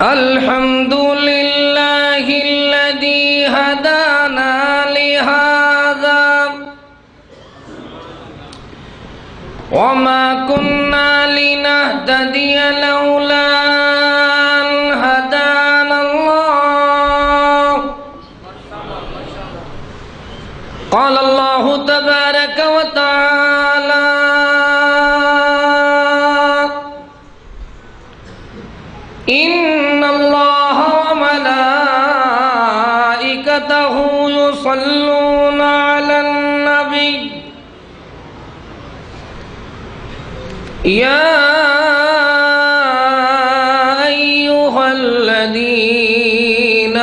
الحمد لله الذي هدانا لهذا وما كنا لنهتدي لولا أن هدانا الله. قال الله تبارك وتعالى: إن الله وملائكته يصلون على النبي يا أيها الذين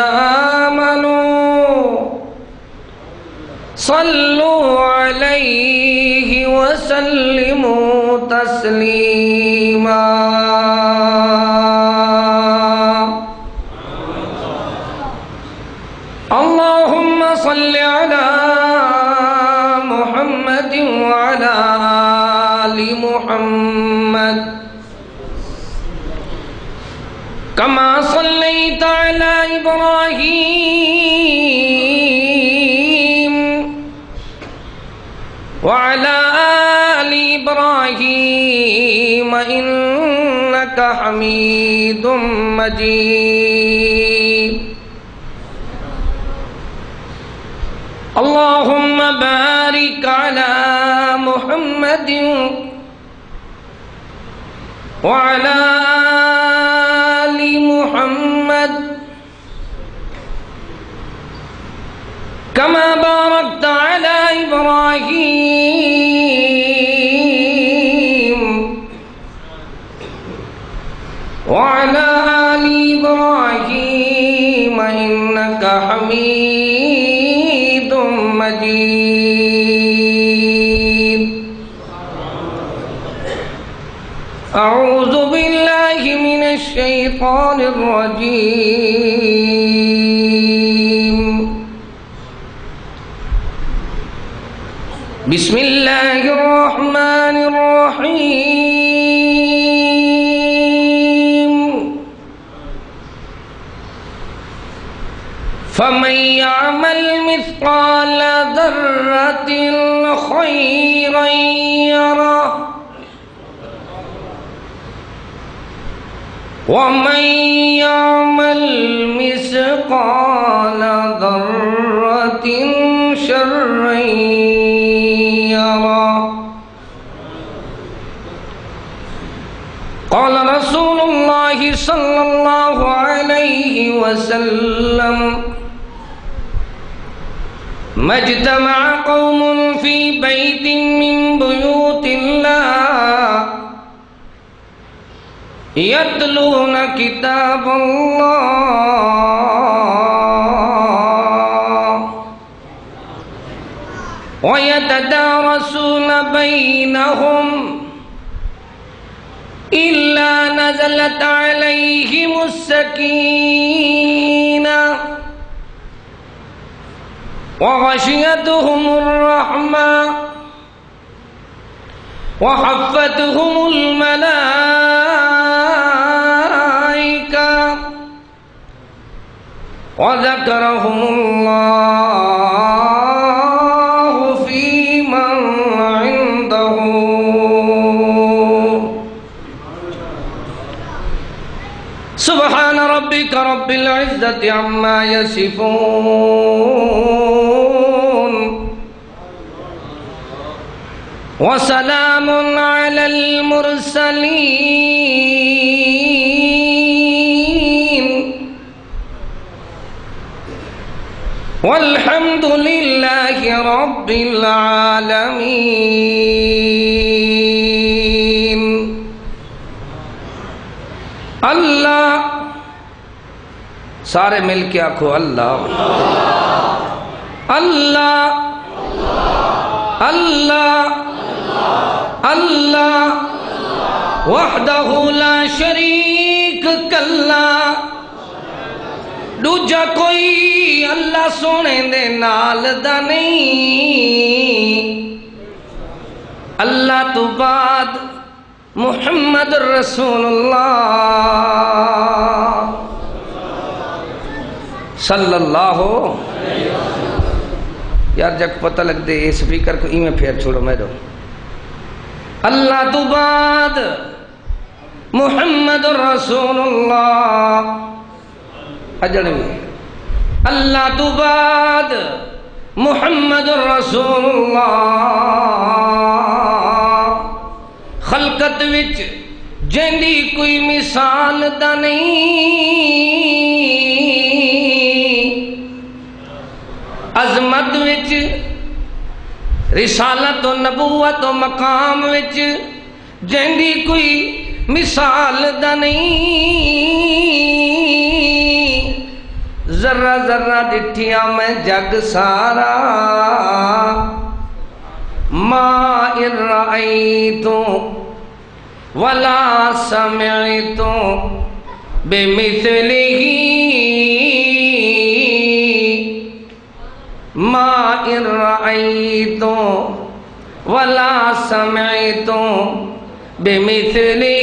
آمنوا صلوا عليه وسلموا تسليما. اللهم صل على محمد وعلى آل محمد كما صليت على إبراهيم وعلى آل إبراهيم إنك حميد مجيد. اللهم بارك على محمد وعلى آل محمد كما باركت على إبراهيم وعلى آل إبراهيم إنك حميد مجيد. أعوذ بالله من الشيطان الرجيم. بسم الله الرحمن الرحيم. فمن يعمل مثقال ذرة خيرا يره ومن يعمل مثقال ذرة شرا يره. قال رسول الله صلى الله عليه وسلم: ما اجتمع قوم في بيت من بيوت الله يتلون كتاب الله ويتدارسون بينهم إلا نزلت عليهم السكينة وغشيتهم الرحمة وحفتهم الملائكة وذكرهم الله في من عنده. سبحان ربك رب العزة عما يصفون وسلام على المرسلين والحمد لله رب العالمين. اللہ، سارے مل کے آکھو اللہ اللہ اللہ اللہ وحدہ لا شریک کلا. دوجا کوئی اللہ سونے دے نال دا نہیں. اللہ تو بعد محمد رسول اللہ صلی اللہ ہو یار جگ پتہ لگ دے سپیکر کو میں پھیر چھوڑو میں دو اللہ تو بعد محمد رسول اللہ اجنبی اللہ تو بعد محمد رسول اللہ خلقت وچ جیندی کوئی مثال دا نہیں عظمت وچ رسالت و نبوت و مقام وچ جیندی کوئی مثال دا نہیں ذرہ ذرہ ڈٹھیا میں جگ سارا ما ان رأیتو ولا سمعتو بمثلہ ما ان رأیتو ولا سمعتو بمثلہ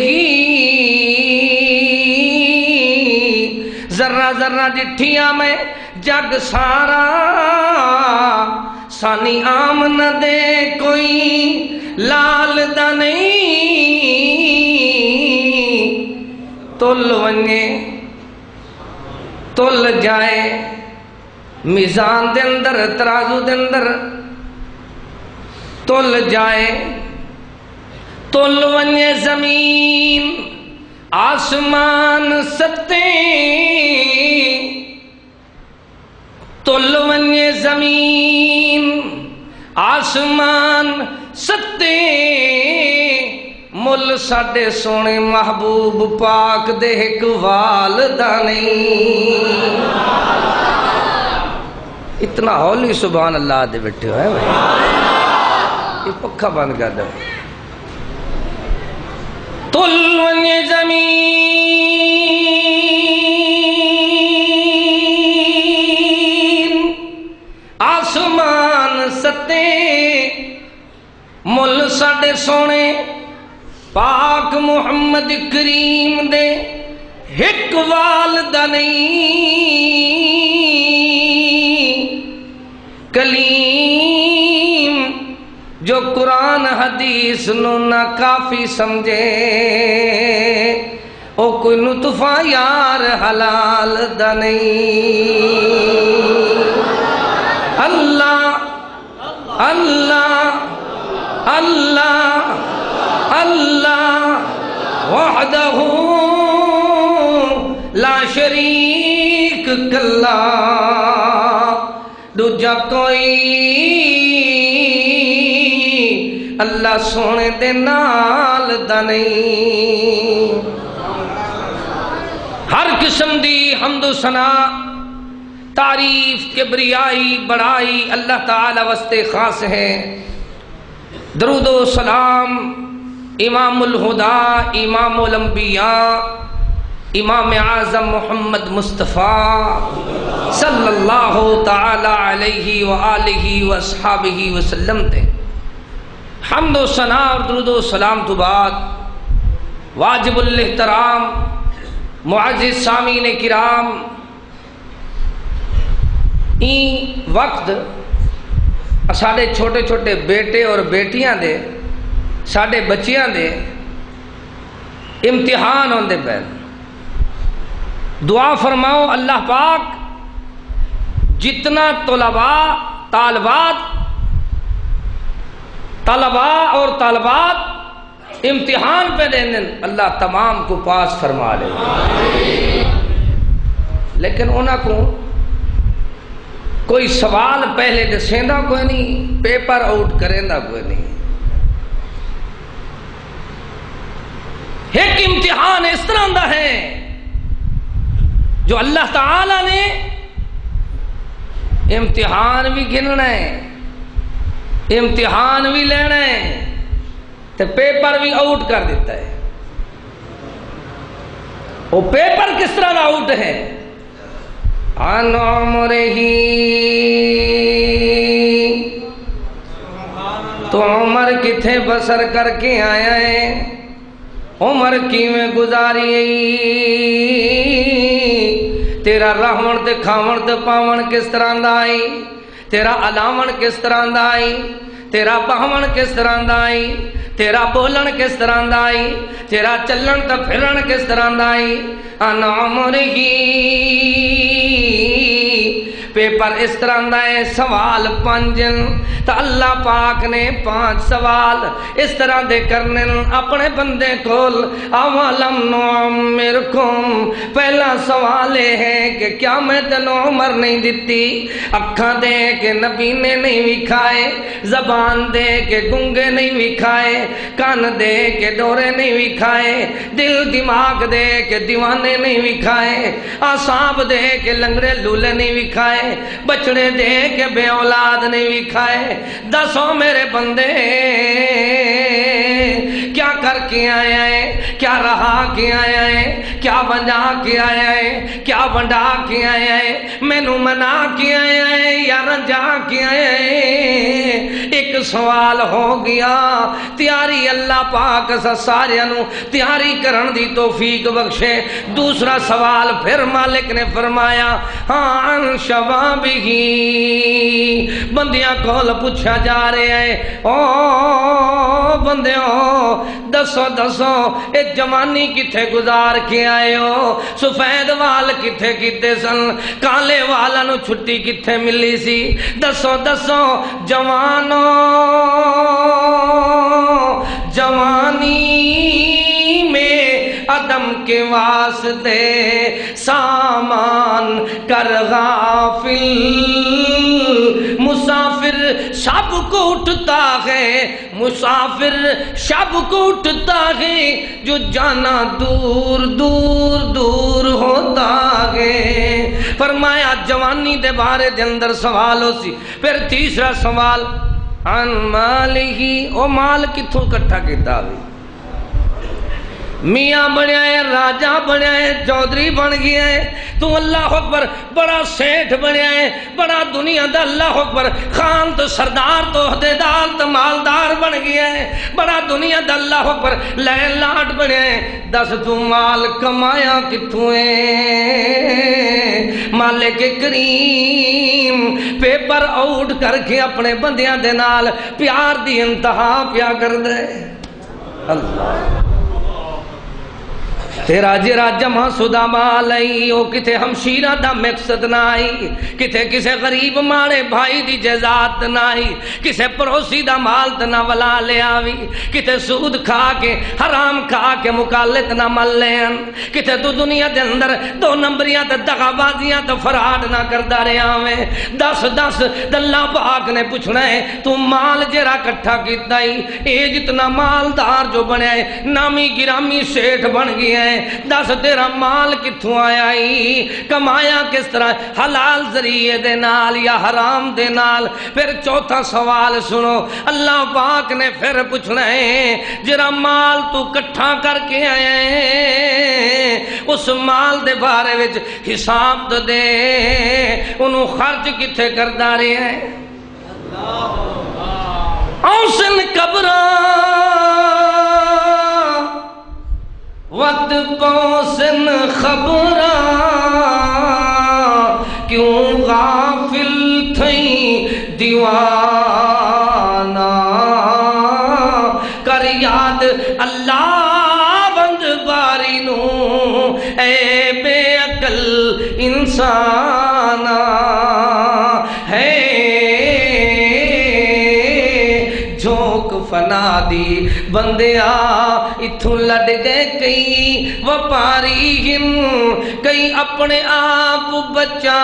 ذرہ ذرہ ڈٹھیا میں جگ سارا سانی آمن دے کوئی لال دا نہیں تل ونجے تل جائے میزان دے اندر ترازو دے اندر تل جائے تل ونجے زمین آسمان ستے تل ونجے زمین آسمان ستے مل ساڈے سونے محبوب پاک دے ایک والدہ نہیں اتنا ہولی سبحان اللہ دے بیٹھے ہوئے یہ پکھا بند کر دو تل ونجے زمین آسمان ستے مل ساڈے سونے پاک محمد کریم دے ایک والدہ نہیں کلیم جو قرآن حدیث نو نہ کافی سمجھے او کوئی نطفہ یار حلال دا نہیں اللہ اللہ اللہ اللہ وحدہ لا شریک کلا دوجا کوئی اللہ سونے دے نال دا نہیں ہر قسم دی حمد و ثنا تعریف کبریائی بڑائی اللہ تعالی واسطے خاص ہے درود و سلام امام الہدا امام الانبیاء امام اعظم محمد مصطفیٰ صلی اللہ تعالی علیہ وآلہ واصحابہ وسلم تے حمد و ثنا اور درود و سلام تو بعد واجب الاحترام معزز سامعین کرام این وقت ساڑے چھوٹے چھوٹے بیٹے اور بیٹیاں دے ساڑے بچیاں دے امتحان ہوندے پہ دعا فرماؤ اللہ پاک جتنا طلباء اور طالبات امتحان پہ دیں اللہ تمام کو پاس فرما لے لیکن انہاں کو کوئی سوال پہلے دسیندہ کوئی نہیں پیپر آؤٹ کریندہ کوئی نہیں ایک امتحان اس طرح دا ہے جو اللہ تعالی نے امتحان بھی گننا ہے امتحان بھی لینا ہے تو پیپر بھی آؤٹ کر دیتا ہے وہ پیپر کس طرح دا آؤٹ ہے عن عمرہی تو عمر کتھے بسر کر کے آیا ہے عمر کی میں گزاری تیرا رہون تے کھاون تے پاون کس طرح دا آئی، تیرا علاون کس طرح دا آئی، تیرا بہون کس طرح دا آئی، تیرا بولن کس طرح دا آئی، تیرا چلن تے پھرن کس طرح دا آئی۔ ان عمرہی پیپر اس طرح دا ہے، سوال پنجن تا اللہ پاک نے 5 سوال اس طرح دے کرنے اپنے بندے کول۔ اولم نعمرکم، پہلا سوال ہے کہ کیا میں تینوں عمر نہیں دیتی؟ اکھاں دے کے نبی نے نہیں وکھائے، زبان دے کے گنگے نہیں وکھائے، کان دے کے ڈورے نہیں وکھائے، دل دماغ دے کے دیوانے نہیں وکھائے، اعصاب دے کے لنگڑے لولے نہیں وکھائے، بچڑے دے کے بے اولاد نہیں وکھائے۔ دسو میرے بندے کیا کر کے آیا ہے، کیا رہا کے آیا ہے، کیا بنا کے آیا ہے، کیا بنڈا کے آیا ہے، مینوں منا کے آیا ہے یا رنجا کے آیا ہے؟ ایک سوال ہو گیا، تیاری اللہ پاک سارے نو تیاری کرن دی توفیق بخشے۔ دوسرا سوال پھر مالک نے فرمایا ہاں شبابہی، بندیاں کول پوچھا جا رہے ہیں او بندیوں دسو دسو اے جوانی کتھے گزار کے آئے ہو؟ سفید وال کتھے کیتے سن؟ کالے والا نو چھٹی کتھے ملی سی؟ دسو دسو جوانوں، جوانی میں عدم کے واسطے سامان کر غافل، مسافر شب کو اٹھتا ہے، مسافر شب کو اٹھتا ہے، جو جانا دور دور دور ہوتا ہے۔ فرمایا جوانی دے بارے دے اندر سوال ہو سی۔ پھر تیسرا سوال عن مالہی، او مال کتھوں کٹھا کیتا ہوئی؟ میاں بنیا ہے، راجہ بنیا ہے، چودھری بن گیا ہے، تو اللہ اکبر بڑا سیٹھ بنیا ہے، بڑا دنیا دا اللہ اکبر خان تو سردار تو عہدیدار تو مالدار بن گیا ہے، بڑا دنیا دا اللہ اکبر لین لاٹ بنیا ہے۔ دس تو مال کمایا کتھوں ہے؟ مالک کریم پیپر آؤٹ کر کے اپنے بندیاں دے نال پیار دی انتہا پیا کر دے۔ اللہ تیرا جرا جمع شدہ مال آئی، وہ کتے ہمشیرہ دا مقصد نہ آئی، کتے کسے غریب ماڑے بھائی دی جزات نہ آئی، کسے پڑوسی دا مال نہ ولا لے آوی، کتے سود کھا کے حرام کھا کے مکالت نہ مل لین، کتے تو دنیا دے اندر 2 نمبریاں تے دغا بازیاں تے فراڈ نہ کردہ رہے آویں۔ دس اللہ پاک نے پوچھنا ہے تو مال جرا کٹھا کیتا ہی، اے جتنا مالدار جو بنے نامی گرامی سیٹھ بن گیا ہے، دس تیرا مال کتھوں آیا ہی؟ کمایا کس طرح؟ حلال ذریعے دے نال یا حرام دے نال؟ پھر چوتھا سوال سنو، اللہ پاک نے پھر پوچھنا ہے جرا مال تو کٹھا کر کے آیا ہے، اس مال دے بارے وچ حساب تو دے، انہوں خرچ کتھے کردہ رہے ہیں؟ اوسن قبران وقت پوسن خبراں، کیوں غافل تھیں دیوانہ، کر یاد اللہ بند باری نو اے بے عقل انسانہ، ہے جھونک فنا دی بندیا اتھوں لڑ گئے کئی وپاری ہن، کئی اپنے آپ بچا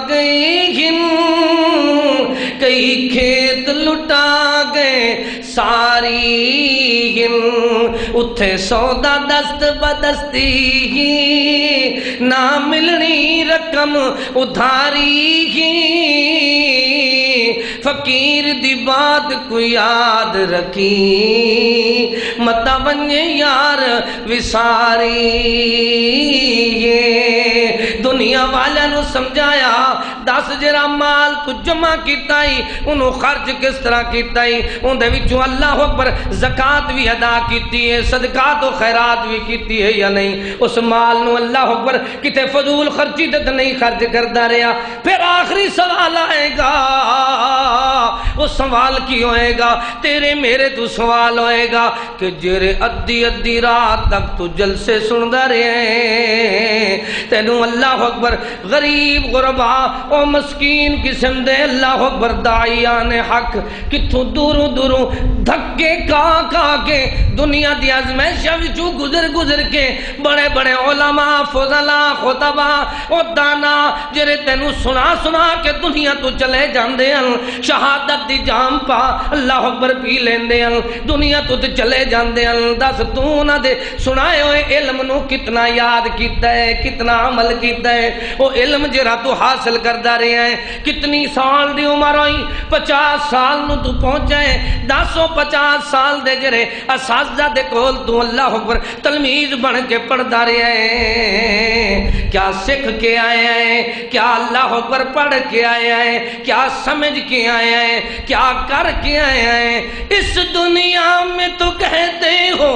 گئے ہن، کئی کھیت لٹا گئے ساری ہن، اتھے سودا دست بدستی ہی، نہ ملنی رقم ادھاری ہی، فقیر دی بات کو یاد رکھی، متا ونجے یار وساری، دنیا والے نو سمجھایا دس جڑا مال تو جمع کیتا ہی انہوں خرچ کس طرح کیتا ہی ان دے وچوں اللہ اکبر زکات بھی ادا کیتی ہے صدقات و خیرات بھی کیتی ہے یا نہیں اس مال نو اللہ اکبر کتے فضول خرچی تے نہیں خرچ کردا رہیا پھر آخری سوال آئے گا وہ سوال کی ہوئے گا تیرے میرے تو سوال ہوئے گا کہ جرے ادھی رات تک تو جلسے سندا رہے تینوں اللہ اکبر غریب غربا او مسکین قسم دے اللہ اکبر داعیان حق کتھوں دوروں دوروں دھکے کا کے دنیا دی آزمائشاں وچوں گزر کے بڑے بڑے علماء فضلاء خطبا او دانا جڑے تینوں سنا کے دنیا تو چلے جاندے ہیں شہادت دی جام پا اللہ اکبر پی لیندے ہیں دنیا تو چلے جاندے ہیں دس تو نہ دے سنائے ہوئے علم نو کتنا یاد کیتا ہے کتنا عمل کیتا ہے وہ علم جرا تو حاصل کردا رہے ہیں کتنی سال دی عمر ہوئی 50 سال نو تو پہنچے 150 سال دے جرے اساتذہ دے کول تو اللہ اکبر تلمیذ بن کے پڑھدا رہے ہیں کیا سکھ کے آئے ہیں کیا اللہ اکبر پڑھ کے آئے ہیں کیا سمجھ کے آئے ہیں کیا کر کے آئے ہیں اس دنیا میں تو کہتے ہو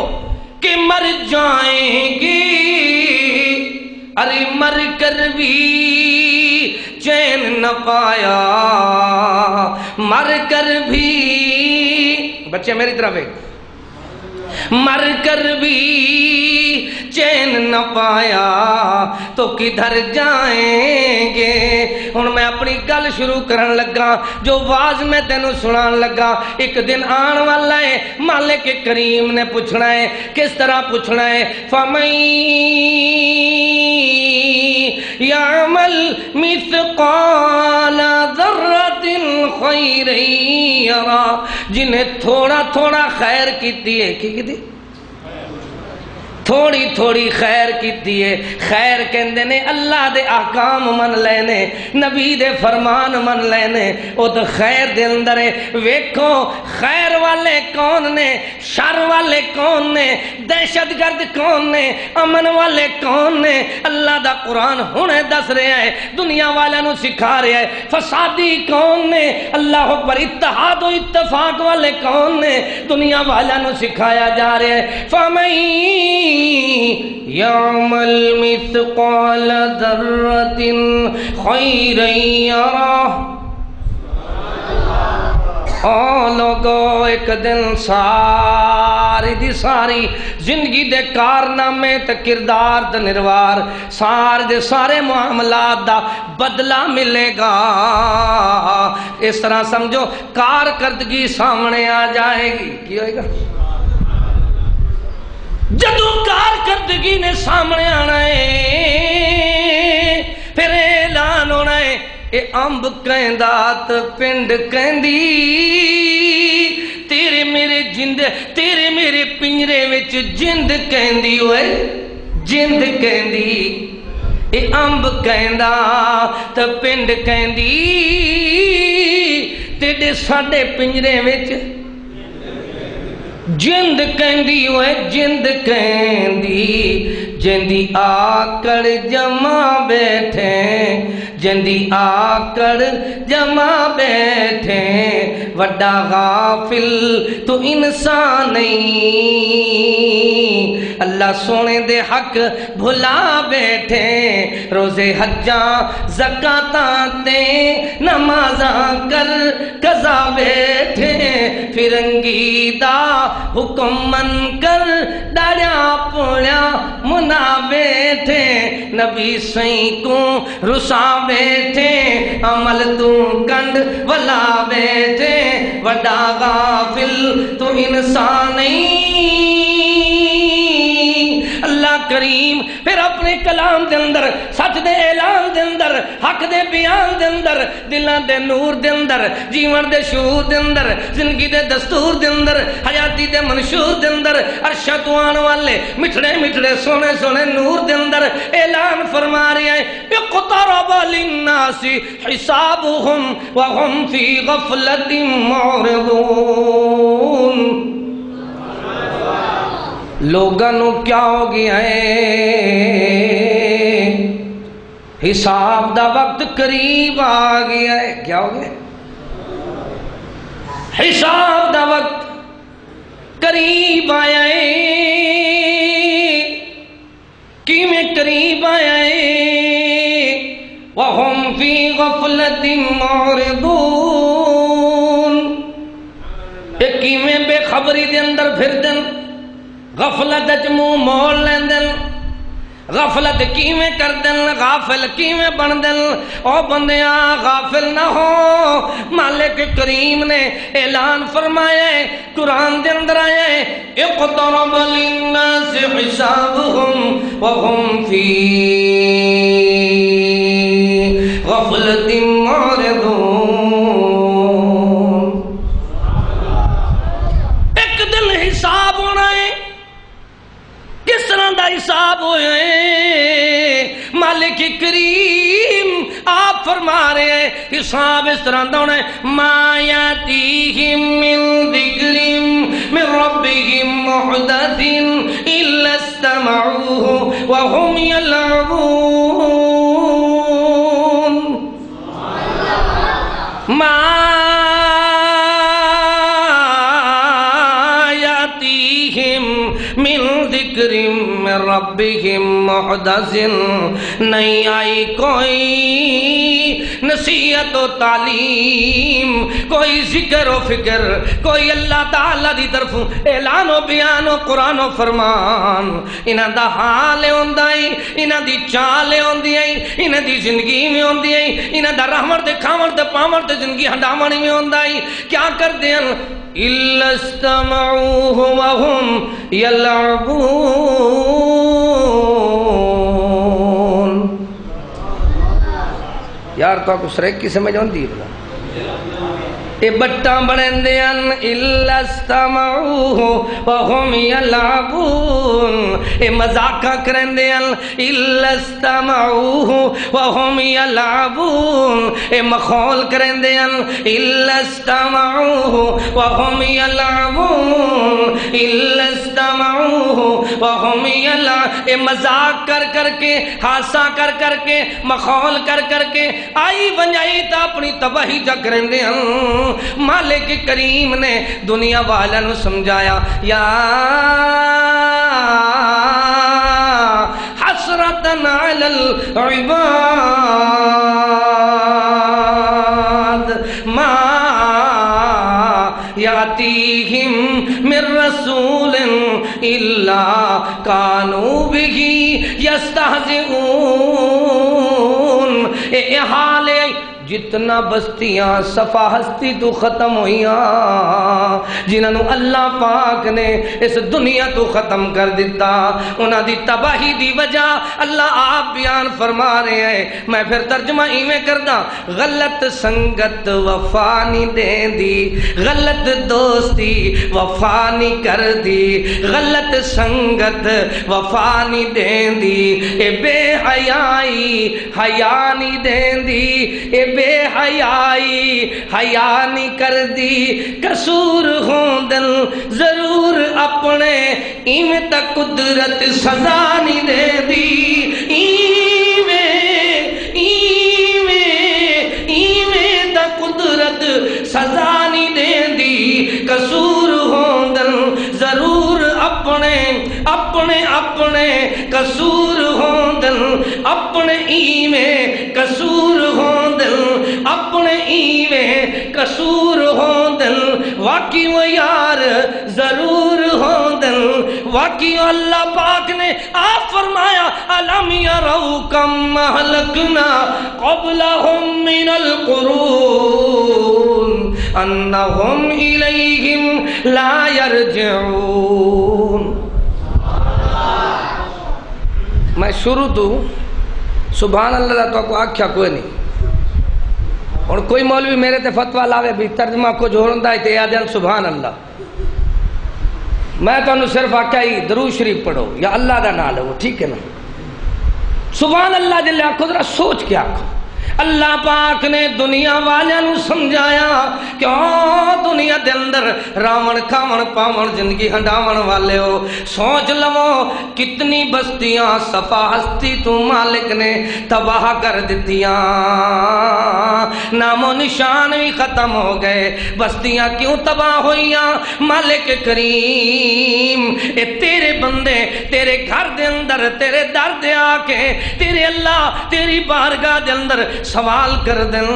کہ مر جائیں گے ارے مر کر بھی چین نہ پایا مر کر بھی بچے میری طرف ہے مر کر بھی چین نہ پایا تو کدھر جائیں گے ہن میں اپنی گل شروع کرن لگا جو واز میں تینوں سنان لگا ایک دن آن والا ہے مالک کریم نے پوچھنا ہے کس طرح پوچھنا ہے فَمَن يَعْمَلْ مِثْقَالَ ذَرَّةٍ خَيْرًا يَرَهُ جنہیں تھوڑا تھوڑا خیر کیتی ہے کی تھوڑی تھوڑی خیر کیتی ہے خیر کہندے نے اللہ دے احکام من لینے نبی دے فرمان من لینے او تو خیر دے اندر ہے ویکھو خیر والے کون نے شر والے کون نے دہشت گرد کون نے امن والے کون نے اللہ دا قرآن ہونے دس رہا ہے دنیا والے نو سکھا رہا ہے فسادی کون نے اللہ اکبر اتحاد و اتفاق والے کون نے دنیا والے نو سکھایا جا رہا ہے فَمَن يَعْمَلْ مِثْقَالَ ذَرَّةٍ خَيْرًا يَرَهُ لوگو ایک دن ساری دی ساری زندگی دے کارنامے تے کردار تے نروار سارے معاملات دا بدلہ ملے گا اس طرح سمجھو کارکردگی سامنے آ جائے گی کی ہوئے گا جدو کارکردگی نے سامنے آنا ہے پھر اعلان ہونا ہے اے امب کہندات پنڈ کہندی تیرے میرے پنجرے وچ جند کہندی ہوئے جند کہندی اے امب کہندا تے پنڈ کہندی تیرے ساڈے پنجرے وچ جند کہندی ہوئے جند کہندی جندی آکڑ جمع بیٹھے جندی آکڑ جمع بیٹھے وڈا غافل تو انسان نہیں اللہ سونے دے حق بھلا بیٹھے روزے حجاں زکاتاں تے نمازاں کر قضا بیٹھے فرنگی دا حکم من کر ڈاڑیا پوڑیا منا بیٹھے نبی سائیں کو رسا بیٹھے عمل تو کنڈ ولا بیٹھے وڈا غافل تو انسان نہیں اللہ کریم پھر اپنے کلام دے اندر سچ دے اعلان دے اندر حق دے بیان دے اندر دلان دے نور دے اندر جیون دے شعور دے اندر زندگی دے دستور دے اندر حیاتی دے منشور دے اندر عرشہ تو آن والے مٹھڑے مٹھڑے سونے سونے نور دے اندر اعلان فرما رہے ہیں اقترب للناس حسابهم وهم فی غفلت معرضون لوگانو کیا ہو گیا ہے حساب دا وقت قریب آ گیا ہے. کیا ہو گیا؟ حساب دا وقت قریب آیا ہے. کیویں قریب آیا ہے؟ وَهُمْ فِي غَفْلَةٍ مُعْرِضُونَ. کیویں بے خبری دے اندر پھر دن، غفلت وچ منہ موڑ لیندن. غفلت کیویں کر دن، غافل کیویں بن دن. او بندیاں غافل نہ ہو. مالک کریم نے اعلان فرمایا ہے، قرآن دے اندر آیا ہے، اقترب للناس حسابهم وهم فی غفلت معرضون. ایک دن حساب ہونا ہے. کس طرح دا حساب ہوئے ہیں؟ مالک کریم آپ فرما رہے ہیں حساب اس طرح دا ہونا ہے، ما یاتیہم من ذکر من ربہم محدث الا استمعوہ وهم یلعبون. ما من ذکر من ربہم محدث، نہیں آئی کوئی نصیحت و تعلیم، کوئی ذکر و فکر، کوئی اللہ تعالیٰ دی طرف اعلان و بیان و قرآن و فرمان. انہاں دا حال ہوندا ہے، انہاں دی چال ہوندی ہے، انہاں دی زندگی میں ہوندی ہے، انہاں دا رحمت دے کھاون تے پاون تے زندگی ہنڈاون میں ہوندا ہے. کیا کردے ہیں؟ إِلَّا اسْتَمَعُوهُ وَهُمْ يَلْعَبُونَ. یار تو کو سرک کی سمجھ آندی ہے؟ اے بٹاں بنندے ہیں. إِلَّا اسْتَمَعُوهُ وَهُمْ يَلْعَبُونَ. اے مذاقہ کرندے ہیں. إِلَّا اسْتَمَعُوهُ وَهُمْ يَلْعَبُونَ. اے مخول کرندے ہیں. إِلَّا اسْتَمَعُوهُ وَهُمْ يَلْعَبُونَ. إِلَّا اسْتَمَعُوهُ وَهُمْ يَلْعَبُونَ. اے مذاق کر کے، ہاسا کر کے، مخول کر کے آئی ونجائی تا اپنی تباہی جا کرندے ہیں. مالک کریم نے دنیا والوں سمجھایا، یا حسرتن علی العباد ما یاتیہم من رسول الا کانوا بہ یستہزئون. اے حال جتنا بستیاں صفا ہستی تو ختم ہوئیاں، جنہوں اللہ پاک نے اس دنیا تو ختم کر دیتا، انہاں دی تباہی دی وجہ اللہ آپ بیان فرما رہے ہیں. میں پھر ترجمہ ایویں کردا، غلط سنگت وفا نہیں دین دی، غلط دوستی وفا نہیں کر دی، غلط سنگت وفا نہیں دین دی. اے بے حیائی حیا نہیں دین دی، اے بے حیائی حیا نہیں کر دی. قصور ہوں دل ضرور اپنے، ایویں تا قدرت سزا نہیں دے دی. ایویں تا قدرت سزا نہیں دے دی. قصور ہوں دل ضرور اپنے قصور ہوں دل اپنے، ایویں قصور ہوں دل اپنے، ایویں قصور ہوں دل. واقعی وہ یار ضرور ہوں دل، واقعی اللہ پاک نے آپ فرمایا، الم یروا کم اہلکنا قبلہم من القرون انہم الیہم لا یرجعون. میں شروع تو سبحان اللہ تو کو آکھیا کوئی نہیں. اور کوئی مولوی میرے تے فتوہ لاوے بھی ترجمہ کچھ ہوندا ہے تے آدھن سبحان اللہ. میں تو انہوں صرف آکھیا ہی درود شریف پڑھو یا اللہ دا نام لو، ٹھیک ہے نا. سبحان اللہ جلے آکھو ذرا سوچ کے آکھو. اللہ پاک نے دنیا والوں سمجھایا کہ دنیا دے اندر راون کھاون پاون زندگی ہنڈاون والے ہو، سوچ لو کتنی بستیاں صفا ہستی تو مالک نے تباہ کر دتیاں، نام و نشان بھی ختم ہو گئے، بستیاں کیوں تباہ ہوئیاں؟ مالک کریم اے تیرے بندے تیرے گھر دے اندر تیرے در دے آ کے تیرے اللہ تیری بارگاہ دے اندر سوال کر دیں،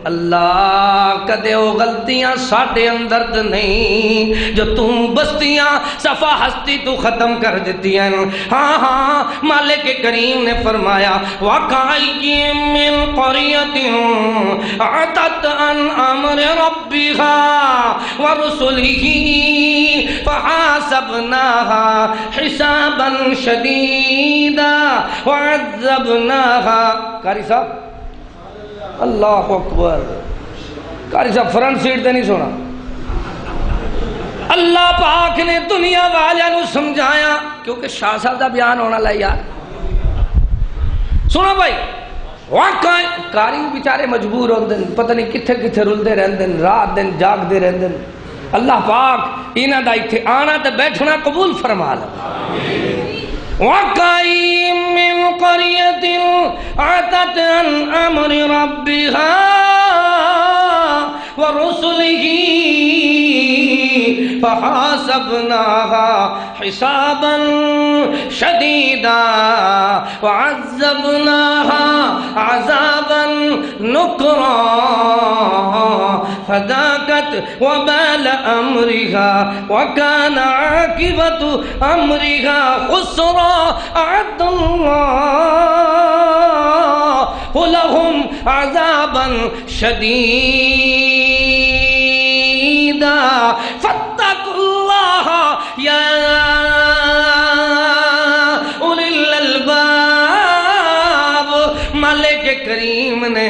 اللہ کدے وہ غلطیاں ساڈے اندر تے نہیں جو تم بستیاں صفا ہستی تو ختم کر دیتی ہیں؟ ہاں ہاں، مالک کریم نے فرمایا وَقَعِّم مِّن قَرْيَةٍ عَتَتْ عَنْ أَمْرِ رَبِّهَا وَرُسُلِهِ فَحَاسَبْنَاهَا حِسَابًا شَدِيدًا وَعَذَّبْنَاهَا۔ قاری صاحب اللہ اکبر، قاری صاحب فرنٹ سیٹ تے نہیں سونا۔ اللہ پاک نے دنیا والوں سمجھایا، کیونکہ شاہ صاحب دا بیان ہونا لائے یار، سنو بھائی، واقعی قاری بیچارے مجبور ہوندے، پتہ نہیں کتھے کتھے رلدے رہندے، رات دن جاگ دے رہندے۔ اللہ پاک انہاں دا ایتھے آنا تے بیٹھنا قبول فرما لے۔ وَقَعِّم مِّن قَرْيَةٍ عَتَتْ عَنْ أَمْرِ رَبِّهَا وَرُسُلِهِ فَحَاسَبْنَاهَا حِسَابًا شَدِيدًا وَعَذَّبْنَاهَا عَذَابًا نُكْرًا فَذَاقَتْ وَبَالَ أَمْرِهَا وَكَانَ عَاقِبَةُ أَمْرِهَا خُسْرًا۔ أعد الله لهم عذابا شديدا فاتقوا الله يا أولي الألباب۔ مالک کریم نے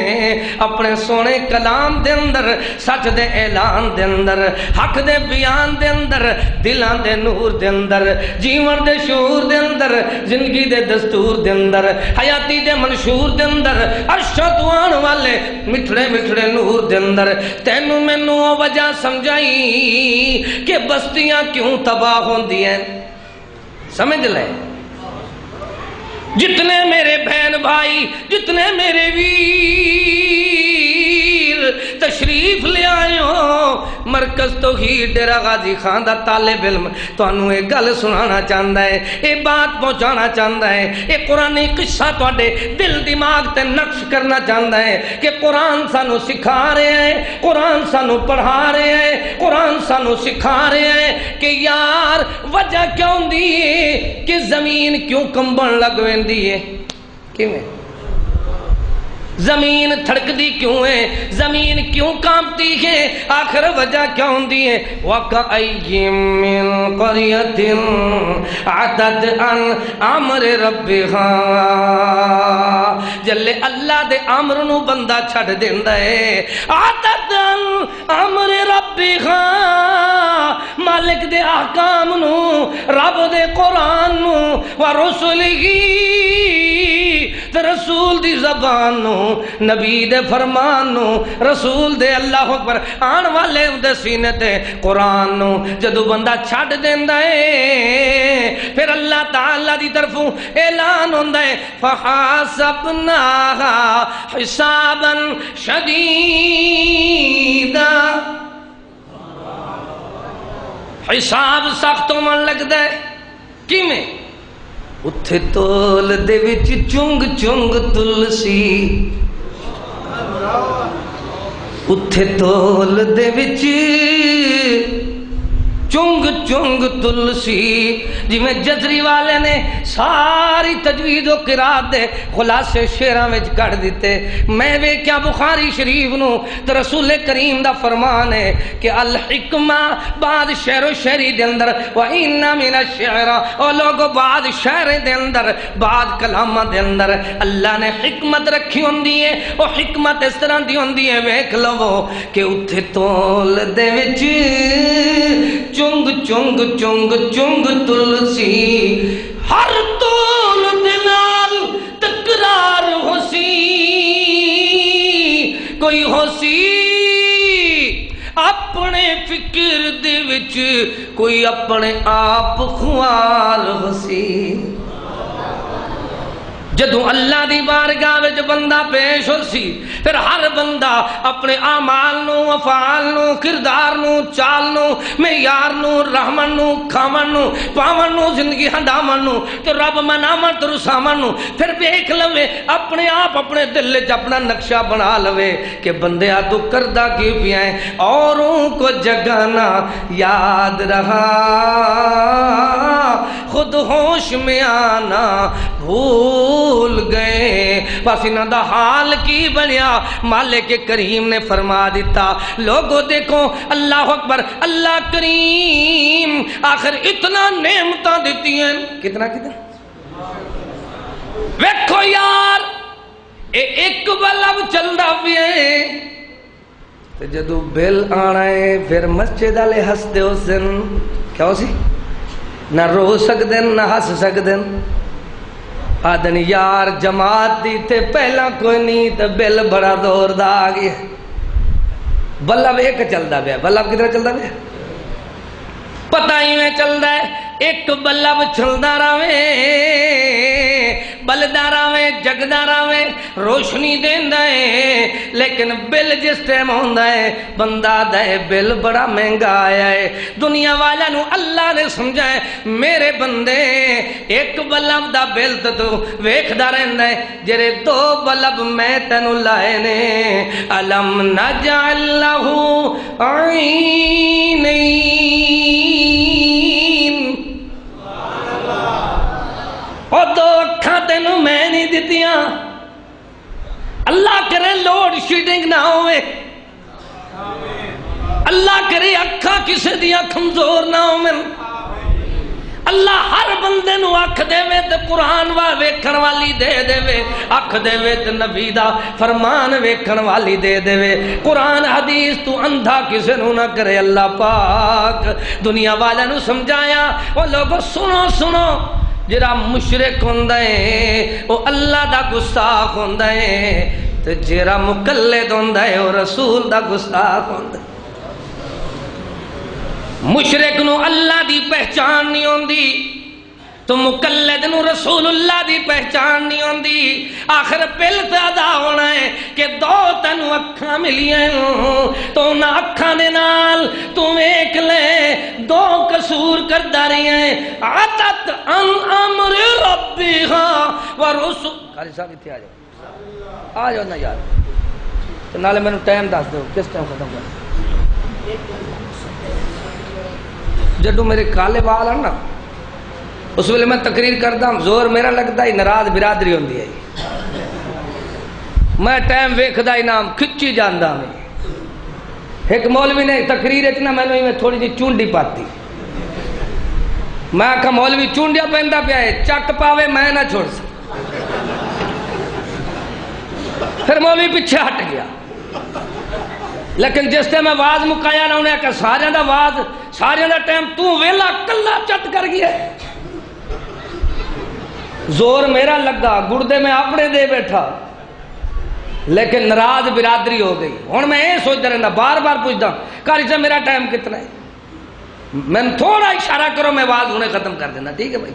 اپنے سونے کلام دے اندر سچ دے اعلان دے اندر حق دے بیان دے اندر دلان دے نور دے اندر جیون دے شعور دے اندر زندگی دے دستور دے اندر حیاتی دے منشور دے اندر ارشدوان والے مٹھڑے مٹھڑے نور دے اندر تینوں مینوں وہ وجہ سمجھائی کہ بستیاں کیوں تباہ ہوندی ہیں۔ سمجھ لے، جتنے میرے بہن بھائی، جتنے میرے ویر تشریف لے آئے ہو مرکز توحید ڈیرہ غازی خان دا طالب علم تانوں ایک گل سنانا چاہتا ہے، یہ بات پہنچانا چاہتا ہے، یہ قرآنی قصہ تواڈے دل دماغ تے نقش کرنا چاہتا ہے کہ قرآن سانو سکھا رہے ہیں، قرآن سانو پڑھا رہے ہیں، قرآن سانو سکھا رہے ہیں کہ یار وجہ کیوں دی ہے کہ زمین کیوں کمبن لگ ویندی ہے، کیویں زمین تھڑکدی کیوں ہے، زمین کیوں کانپتی ہے، آخر وجہ کیا ہوندی ہے؟ وَكَأَيٍّ مِّن قَرْيَةٍ عَتَتْ عَنْ أَمْرِ رَبِّهَا، جلے اللہ دے امر نو بندہ چھڑ دیندا ہے، عَتَتْ عَنْ أَمْرِ رَبِّهَا، مالک دے احکام نو، رب دے قرآن نو، وَرُسُلِهِ، رسول دی زبان نو، نبی دے فرمان نو، رسول دے اللہ اکبر آن والے دے سینے تے قرآن نو جدو بندہ چھڑ دیندا ہے پھر اللہ تعالی دی طرفوں اعلان ہوندا ہے فحاسبناها حسابا شدیدا، حساب سخت من لگدا ہے، کیویں؟ اتھے تول دے وچ چنگ چنگ تلسی، اتھے تول دے وچ چنگ چنگ تلسی، جی میں جزری والے نے ساری تجوید و قرات دے خلاصے شیراں وچ کڑ دیتے، میں وے کیا بخاری شریف نو تو رسول کریم دا فرمان ہے کہ الحکمہ بعد شعر و شعری دے اندر وَإِنَّ مِنَ الشِّعْرَ، اور لوگوں بعد شعر دے اندر بعد کلامہ دے اندر اللہ نے حکمت رکھی ہوندی ہے، اور حکمت اس طرح دی ہوندی ہے ویکھ لو کہ اتھے تول دے وچ چنگ چنگ چنگ چنگ تلسی، ہر تول دے نال تکرار ہوسی، کوئی ہو سی اپنے فکر دے وچ کوئی اپنے آپ خوار ہو سی جدوں اللہ دی بارگاہ وچ بندہ پیش ہو سی پھر ہر بندہ اپنے اعمال نو افعال نو کردار نو چال نو معیار نو رحمن نو کھاون نو پاون نو زندگی ہنڈاون نو تے رب مناون تے رساون نو پھر دیکھ لوے اپنے آپ اپنے دل وچ اپنا نقشہ بنا لوے کہ بندیا تو کردا کی پیا ہے اوروں کو جگانا یاد رہا خود ہوش میں آنا بھول گئے بس انہاں دا حال کی بنیا مالک کریم نے فرما دیتا لوگوں دیکھو اللہ اکبر اللہ کریم آخر اتنا نعمتاں دیتی ہیں کتنا ویکھو یار اے ایک بلب چلدا پیا ہے تے جدوں بل آنا ہے پھر مسجد والے ہسدے ہو سن کیا ہو سی نہ رو سکدن نہ ہس سکدن آدن یار جماعت دی تے پہلا کوئی نہیں تے بل بڑا دور دا آگیا بلب ایک چلدا پیا بلب کتنا چلدا پیا پتہ ہی میں چلدا ہے ایک بلب چلدا رہے بلدا رہے جگدا رہے روشنی دیندا ہے لیکن بل جس ٹائم ہوندا ہے بندہ دے بل بڑا مہنگا آیا ہے دنیا والا نو اللہ نے سمجھا ہے میرے بندے ایک بلب دا بل تو ویکھدا رہندا ہے جڑے دو بلب میں تینوں لائے نے الم نجعل لہ عینین اور دو اکھاں تینوں میں نہیں دیتیاں اللہ کرے لوڈ شیڈنگ نہ ہوئے اللہ کرے اکھاں کسے دیا کمزور نہ ہوئے اللہ ہر بندے نو اکھ دے وے تے قرآن ویکھن والی دے دے وے اکھ دے وے تے نبی دا فرمان ویکھن والی دے دے وے قرآن حدیث تو اندھا کسے نو نہ کرے اللہ پاک دنیا والے نو سمجھایا وہ لوگوں سنو سنو جڑا مشرک ہوندا ہے وہ اللہ دا گستاخ ہوندا ہے تے جڑا مقلد ہوندا ہے وہ رسول دا گستاخ ہوندا ہے مشرک نو اللہ دی پہچان نہیں ہوندی تو مقلد نو رسول اللہ دی پہچان نہیں ہوندی آخر پل تے ادا ہونا ہے کہ دو تینوں اکھاں ملیاں تو نہ اکھاں دے نال تو ویکھ لے دو قصور کردا رہی ہیں عتت ان امر ربھا ورسول قاری صاحب ایتھے آ جاؤ نا یار تے نالے مینوں ٹائم دس دیو کس ٹائم ختم کر جدوں میرے کالے بال ہیں نا اس ویلے میں تقریر کرتا ہوں زور میرا لگتا ہی ناراض برادری ہوندی ہے میں ٹائم ویکھدا ہی نام کھچی جاندا میں ایک مولوی نے تقریر اتنا میں تھوڑی جی چونڈی پاتی میں آکھا مولوی چونڈیا پہندا پیا ہے چک پاوے میں نہ چھوڑ سکتا پھر مولوی پیچھے ہٹ گیا لیکن جس ٹائم میں واز مکایا نہ انہیں کہا سارے دا واز سارے دا ٹائم تو ویلا کلا چت کر گیا زور میرا لگا گردے میں اپنے دے بیٹھا لیکن ناراض برادری ہو گئی ہوں میں یہ سوچتا رہنا بار بار پوچھتا قاری صاحب میرا ٹائم کتنا ہے میں تھوڑا اشارہ کرو میں واز ہونے ختم کر دینا ٹھیک ہے بھائی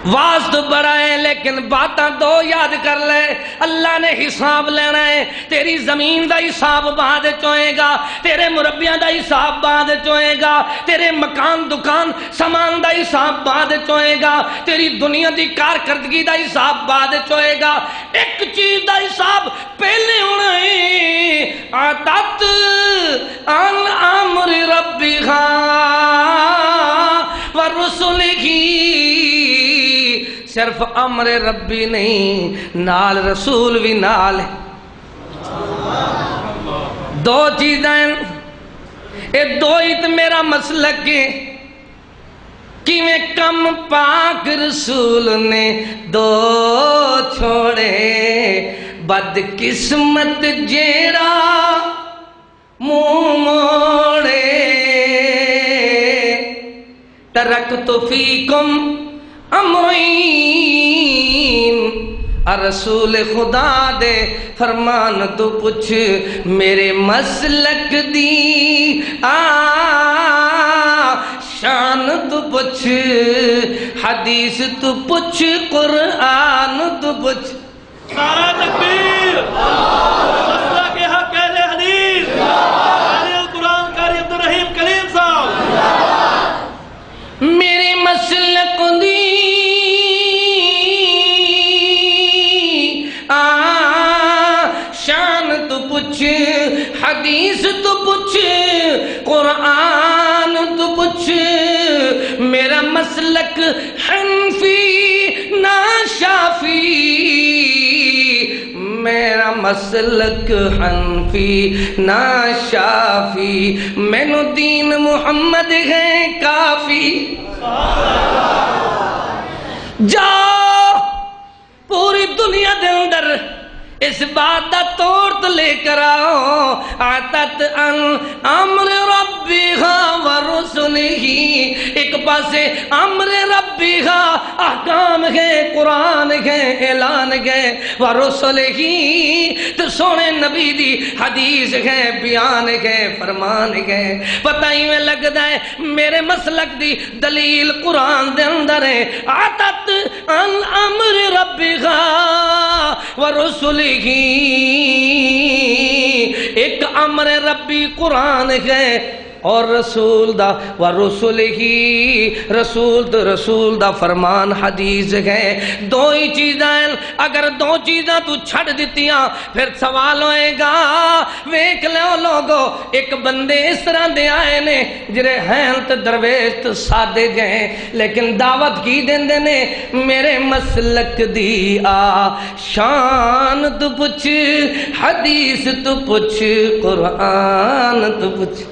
واز تو بڑا ہے لیکن باتاں دو یاد کر لے اللہ نے حساب لینا ہے تیری زمین دا حساب بعد چوئے گا تیرے مربیاں دا حساب بعد چوئے گا تیرے مکان دکان سامان دا حساب بعد چوئے گا تیری دنیا دی کارکردگی دا حساب بعد چوئے گا ایک چیز دا حساب پہلے ہونا ہے عتت ان امر ربھا ورسلہ صرف امر ربی نہیں نال رسول بھی نال دو چیزیں اے دو ہی تو میرا مسلک ہے کہ میں کم پاک رسول نے دو چھوڑے بد قسمت جیڑا منہ موڑے ترکت فیکم امرین رسول خدا دے فرمان تو پوچھ میرے مسلک دی شان تو پوچھ حدیث تو پوچھ قرآن تو پوچھ نعرہ تکبیر مسلک حق اہل حدیث قاری القرآن قاری عبدالرحیم کلیم صاحب میرے مسلک دی شان تو پوچھ حدیث تو پوچھ قرآن تو پوچھ میرا مسلک حنفی نہ شافی میرا مسلک حنفی نہ شافی مینو دین محمد ہے کافی جاؤ پوری دنیا دے اندر اس بات دا توڑ تو لے کر آؤ آتت ان امر ربیہا ورسلہی ایک پاسے امر ربیہا احکام ہے قرآن ہے اعلان ہے ورسلہی تو سونے نبی دی حدیث ہے بیان ہے فرمان ہے پتہ ہی میں لگتا ہے میرے مسلک دی دلیل قرآن دے اندر ہے آتت ان امر ربیہا ورسلہی ایک امر ربی قرآن ہے اور رسول دا رسول دا فرمان حدیث ہے دو ہی چیزیں اگر دو چیزیں تو چھڑ دیتیاں پھر سوال ہوئے گا ویکھ لو لوگو ایک بندے اس طرح دے آئے نے جرے ہیں تو درویش تو سادے گئے لیکن دعوت کی دن دینے میرے مسلک دی شان تو پوچھ حدیث تو پوچھ قرآن تو پوچھ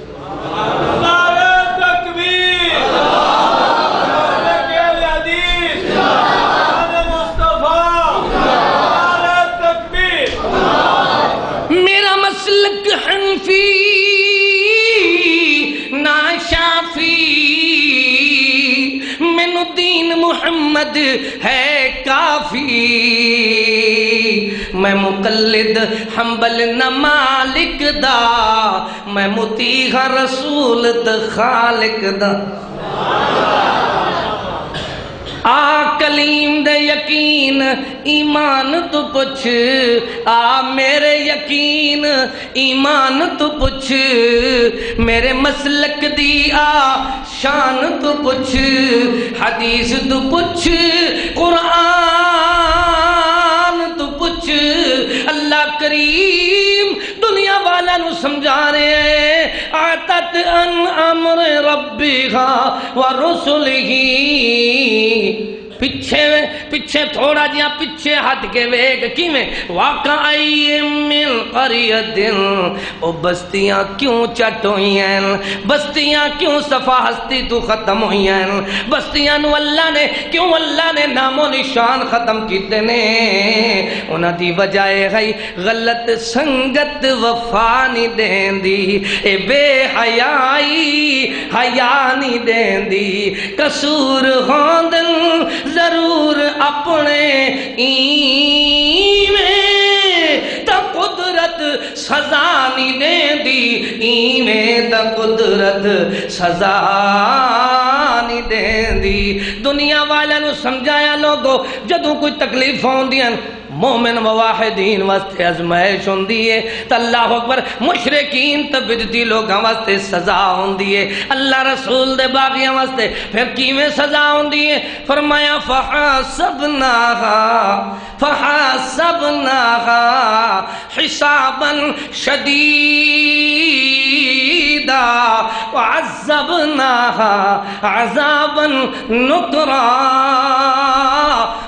نعرہ تکبیر مسلک اہل حدیث نعرہ مصطفیٰ نعرہ تکبیر میرا مسلک حنفی نہ شافی مینو دین محمد ہے کافی میں مقلد حنبل نہ مالک دا میں مطیع رسول دا خالق دا کلیم دے یقین ایمان تو پوچھ میرے یقین ایمان تو پوچھ میرے مسلک دی شان تو پوچھ حدیث تو پوچھ قرآن تو پوچھ اللہ کریم دنیا والا نو سمجھا رہے ہیں آتت ان امر ربیہا ورسلہی پیچھے تھوڑا جہاں پیچھے ہٹ کے ویگ کیویں واقعی من قریت او بستیاں کیوں چٹ ہوئی ہیں بستیاں کیوں صفا ہستی تو ختم ہوئی ہیں بستیاں نو اللہ نے نام و نشان ختم کیتے نے انہاں دی وجہ ہے غلط سنگت وفا نہیں دین دی اے بے حیائی حیا نہیں دین دی قصور ہوندن ضرور اپنے ایویں تا قدرت سزا نہیں دین دی ایویں تا قدرت سزا نہیں دین دی دنیا والے نو سمجھایا لوگو جدوں کوئی تکلیف ہوندیاں مومن مواحدین واسطے ازمائش ہوندی ہے تو اللہ اکبر مشرکین تے بدعتی لوگاں واسطے سزا ہوندی ہے اللہ رسول دے باغیاں واسطے پھر کیویں سزا ہوندی ہے فرمایا فحاسبناها حسابا شدیدا وعذبناها عذابا نکرا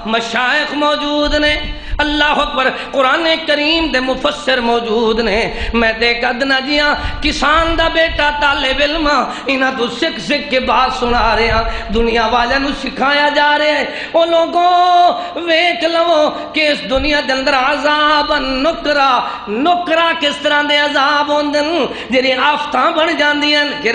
مشائخ موجود نے اللہ اکبر قرآن کریم دے مفسر موجود نے میں دیکھ ادنا جیاں کسان دا بیٹا طالب علم انہاں تو سکھ کے بات سنا رہے ہیں دنیا والے نو سکھایا جا رہے ہیں او لوگوں ویکھ لو کہ اس دنیا دے اندر عذاب نکرا کس طرح دے عذاب ہوندن جڑے آفتاں بن جاندیاں کہ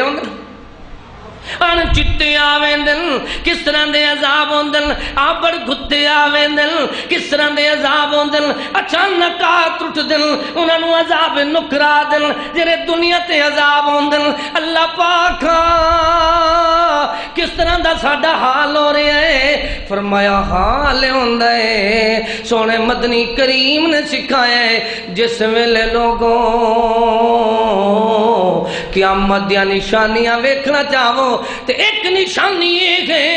ان چٹے آویندن کس طرح دے عذاب ہوندن، آبڑ کتے آویندن کس طرح دے عذاب ہوندن، اچانک ٹوٹ دن انہاں نو عذاب نکرا دن جڑے دنیا تے عذاب ہوندن۔ اللہ پاک کس طرح دا ساڈا حال ہو رہا ہے؟ فرمایا حال ہوندا ہے سونے مدنی کریم نے سکھایا ہے جس ویلے لوگوں قیامت دیا نشانیاں ویکھنا چاہو تے ایک نشانی یہ ہے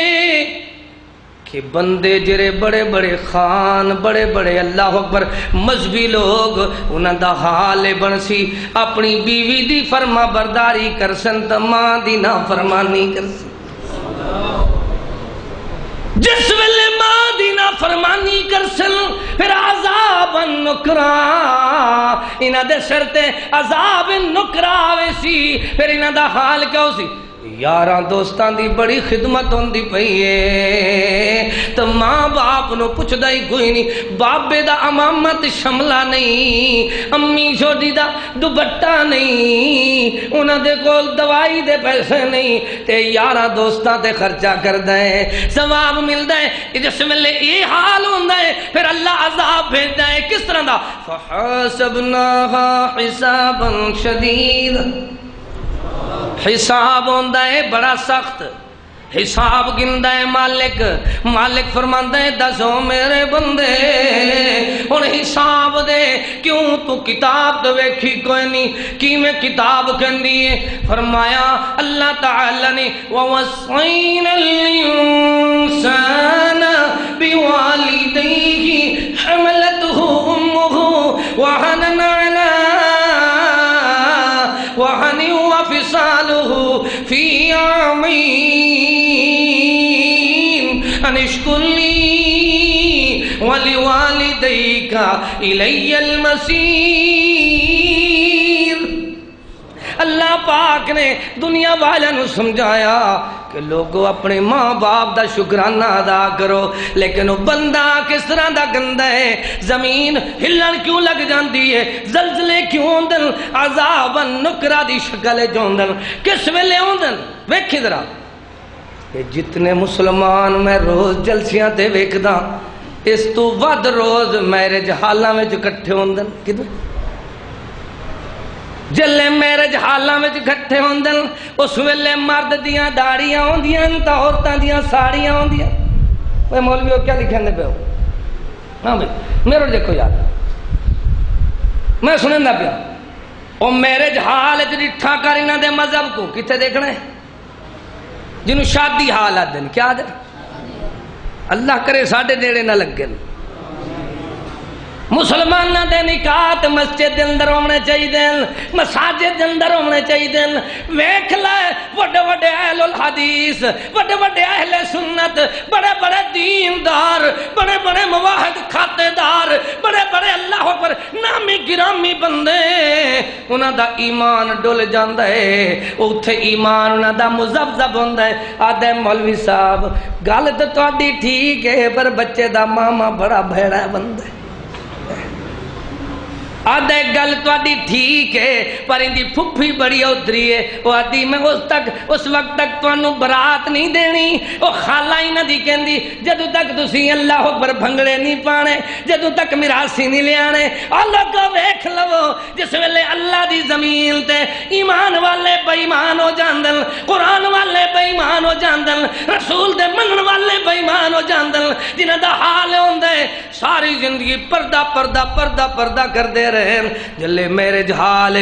کہ بندے جڑے بڑے بڑے خان بڑے بڑے اللہ اکبر مذہبی لوگ انہاں دا حال بنسی اپنی بیوی دی فرما برداری کرسن تے ماں دی نافرمانی کرسن۔ جس ویلے ماں دی نافرمانی کرسن پھر عذاب نکرا انہاں دے سر تے عذاب نکرا ویسی پھر انہاں دا حال کیا ہو سی؟ یاراں دوستان دی بڑی خدمت ہوندی پئی ہے تو ماں باپ نو پوچھدا ہی کوئی نہیں، بابے دا امامت شملہ نہیں، امی چھوٹی دا دوپٹہ نہیں، انہاں دے کول دوائی دے پیسے نہیں تے یاراں دوستاں تے خرچہ کردا ہے ثواب ملدا ہے۔ جس ویلے یہ حال ہوندا ہے پھر اللہ عذاب بھیجدا ہے کس طرح دا؟ فحاسبناها حسابا شدید، حساب ہوندہ ہے بڑا سخت، حساب گندہ ہے مالک، مالک فرماندہ ہے دسو میرے بندے اور حساب دے کیوں تو کتاب تو ویکھی کوئی نہیں کی میں کتاب کہندی ہے؟ فرمایا اللہ تعالی نے وَوَصَّيْنَا الْإِنسَانَ بِوَالِدَيْهِ حَمَلَتْهُ أُمُّهُ وَهَنًا عَلَىٰ وَهَنٍ وَفِصَالُهُ فِي عَامَيْنِ أَنِ اشْكُرْ لِي وَلِوَالِدَيْكَ إِلَيَّ الْمَصِيرُ۔ اللہ پاک نے دنیا والوں سمجھایا کہ لوگوں اپنے ماں باپ دا شکرانہ ادا کرو، لیکن وہ بندہ کس طرح دا گندا ہے، زمین ہلن کیوں لگ جاندی ہے، زلزلے کیوں ہوندن، عذاب نکرا دی شکل جوندن کس ویلے ہوندن؟ ویکھی ذرا یہ جتنے مسلمان میں روز جلسیاں تے ویکھدا اس تو ود روز میرج حالاں وچ اکٹھے ہوندن کدھر جلے میرج حالاں وچ اکٹھے ہوندن اس ویلے مرد دیاں داڑیاں ہوندیاں تے عورتاں دیاں ساڑیاں ہوندیاں۔ اے مولویو کیا لکھندے پے ہو؟ ہاں بھائی میرے دیکھو یار میں سنندا پیا او میرج حال وچ ڈٹھا کر انہاں دے مذہب کو کتے دیکھنا ہے جنوں شادی حال آدن کیا آدن؟ اللہ کرے ساڑھے نیڑے نہ لگن۔ مسلمانہ دے نکاح مسجد دے اندر ہونے چاہیے، مساجد دے اندر ہونے چاہیے۔ ویکھ لے بڑے بڑے اہل الحدیث، بڑے بڑے اہل سنت، بڑے بڑے دیندار، بڑے بڑے مواحد کھاتے دار، بڑے بڑے اللہ پر نامی گرامی بندے انہاں دا ایمان ڈول جاندا ہے، اوتھے ایمان انہاں دا مذبذب ہوندا ہے۔ آدھے مولوی صاحب گل تے تہاڈی ٹھیک ہے پر بچے دا ماما بڑا بھیڑا بندہ ہے۔ آدھے گل تواڈی ٹھیک ہے پر اندی پھپھی بڑی ادری ہے، وہ آدھی میں اس وقت تک تانوں برات نہیں دینی، وہ خالہ ہی نہ دی کہندی جدوں تک تسی اللہ اکبر بھنگڑے نہیں پانے، جدوں تک میراثی نہیں لیانے۔ اللہ کو ویکھ لو جس ویلے اللہ دی زمین تے ایمان والے بے ایمان ہو جاندن، قرآن والے بے ایمان ہو جاندن، رسول دے منن والے بے ایمان ہو جاندن، جنہاں دا حال ہوندا ہے ساری زندگی پردہ پردہ پردہ پردہ کر دے رہن، جلے میرج حال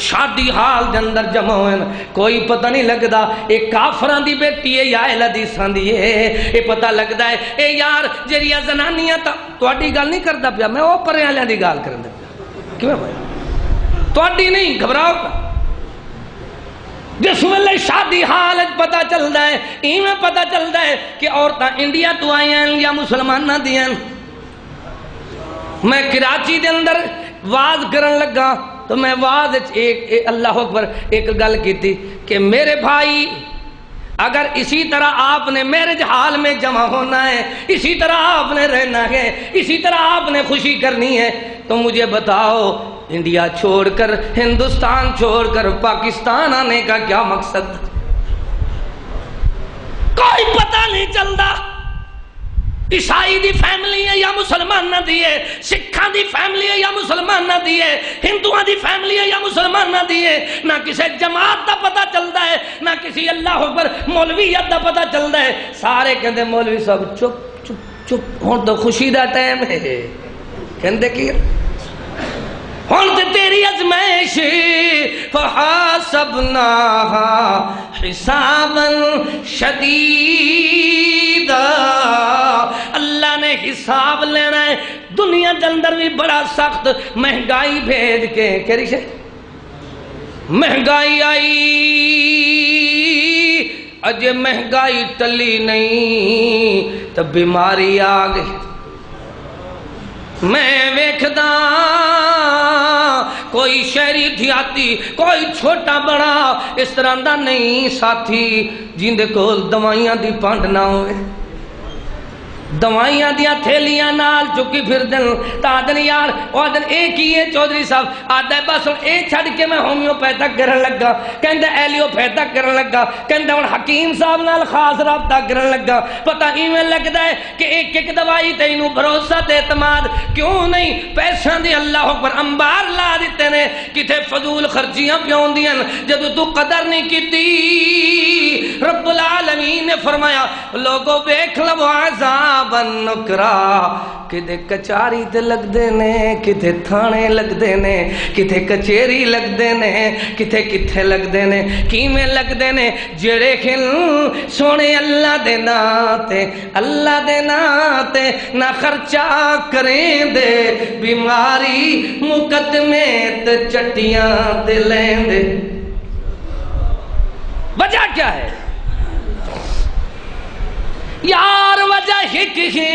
شادی حال دے اندر جمع ہوئن کوئی پتہ نہیں لگدا اے کافران دی بیٹی ہے یا اہل حدیثاں دی ہے، اے پتہ لگدا ہے اے یار جڑیاں زنانیاں تواڈی گل نہیں کردا پیا، میں او پرے والےاں دی گل کردا پیا، کیوں بھائی تواڈی نہیں گھبراؤ۔ جس ویلے شادی حال پتہ چلدا ہے ایویں پتہ چلدا ہے کہ عورتاں انڈیا تو آئی ہیں یا مسلماناں دی ہیں۔ میں کراچی دے اندر واز کرن لگا تو میں واز ایک اللہ اکبر ایک گل کی تھی کہ میرے بھائی اگر اسی طرح آپ نے میرج حال میں جمع ہونا ہے، اسی طرح آپ نے رہنا ہے، اسی طرح آپ نے خوشی کرنی ہے تو مجھے بتاؤ انڈیا چھوڑ کر ہندوستان چھوڑ کر پاکستان آنے کا کیا مقصد؟ کوئی پتہ نہیں چلتا عیسائی دی فیملی ہے یا مسلمان نہ دیے، سکھاں دی فیملی ہے یا مسلمان نہ دیے، ہندوؤں دی فیملی ہے یا مسلمان نہ دیے، نہ کسی جماعت دا پتہ چلتا ہے، نہ کسی اللہ اکبر مولویت دا پتہ چلتا ہے، سارے کہندے مولوی صاحب چپ چپ چپ، ہن تو خوشی دا ٹائم ہے، کہندے کی ہن تے تیری ازمائش فحاسبناہا حسابا شدیدا، اللہ نے حساب لینا ہے دنیا کے اندر بھی بڑا سخت، مہنگائی بھیج کے کہہ سے مہنگائی آئی، اجے مہنگائی ٹلی نہیں تو بیماری آ گئی، میں ویکھدا کوئی شہری دیہاتی کوئی چھوٹا بڑا اس طرح دا نہیں ساتھی جیندے کول دوائیاں دی پانڈ نہ ہوئے، دوائیاں دیا تھیلیاں نال چکی پھر دن تا دن یار وہ دن ایک ہی ہے چودھری صاحب آدھا ہے بس اے چھڑ کے میں ہومیوپیتھک کرن لگا، کہندہ ایلیوپیتھک کرن لگا، کہندہ ان حکیم صاحب نال خاص رابطہ کرن لگا، پتہ ایویں لگدا ہے کہ ایک ایک دوائی تے انہوں بھروسہ تے اعتماد کیوں نہیں، پیسہ دی اللہ اکبر انبار لا دیتے نے کتے فضول خرچیاں پیون دیاں جدو تو قدر نہیں کیتی، رب العالمین نے فرمایا لوگوں بیکھ لو عذاب نکرا، کدے کچاری تے لگ دینے، کدے تھانے لگ دینے، کدے کچیری لگ دینے، کدے کتھے لگ دینے، کیمیں لگ دینے، جڑے کھل سونے اللہ دے ناتے، اللہ دے ناتے نہ خرچہ کریں دے، بیماری مقدمے تے چٹیاں تے لیں دے، وجہ کیا ہے یار؟ وجہ ایک ہے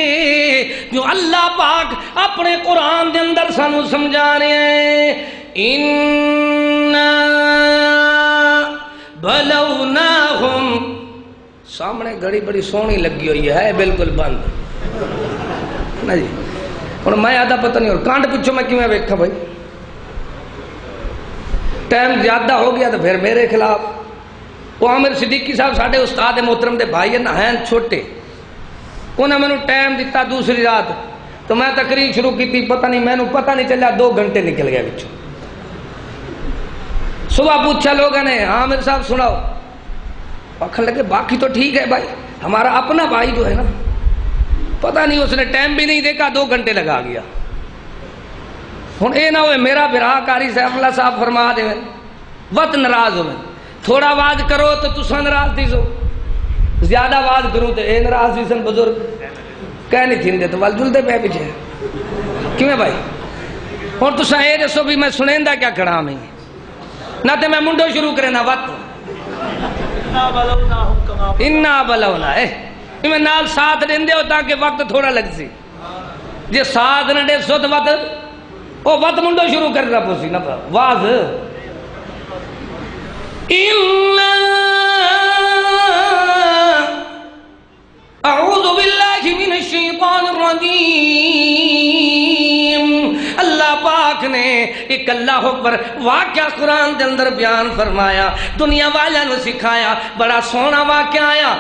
جو اللہ پاک اپنے قرآن دے اندر سانو سمجھا رہے ہیں، اِنَّا بَلَوْنَاهُمْ، سامنے گھڑی بڑی سونی لگی ہوئی ہے بالکل بند نا جی، اور میں آدھا پتہ نہیں اور کانٹ پچھو میں کیوں میں بیکھا بھائی، ٹائم زیادہ ہو گیا تو پھر میرے خلاف وہ عامر صدیقی صاحب ساڑھے استاد محترم دے بھائی ہیں نا ہیں چھوٹے، انہوں نے میں ٹائم دیتا دوسری رات تو میں تقریر شروع کی تھی، پتہ نہیں میں نے پتہ نہیں چلیا 2 گھنٹے نکل گیا بچوں، صبح پوچھا لوگوں نے عامر صاحب سناؤ، پکھن لگے باقی تو ٹھیک ہے بھائی، ہمارا اپنا بھائی جو ہے نا پتہ نہیں اس نے ٹائم بھی نہیں دیکھا 2 گھنٹے لگا گیا، ہن اے نہ ہوئے میرا برا کاری صاحب اللہ صاحب فرما دے وقت ناراض ہوئے، تھوڑا آواز کرو تو تسا ناراض تھی سو، زیادہ آواز کروں تو اے ناراض تھی سن بزرگ کہہ نہیں تھی دے تو وال جلدے پہ پیچھے کیوں ہے بھائی، اور تسا اے دسو بھی میں سنیندہ کیا کھڑا میں نہ تے میں منڈو شروع کرے نہ وقت اِنَّا بَلَوْنَا میں نال ساتھ دیندے ہو تاکہ وقت تھوڑا لگ سی، جے ساتھ نہ دے سو تو وقت منڈو شروع کرنا پوسی نہ واز اعوذ باللہ من الشیطان الرجیم، اللہ پاک نے ایک اللہ اکبر واقعہ قرآن دے اندر بیان فرمایا، دنیا والا نے سکھایا، بڑا سونا واقعہ آیا،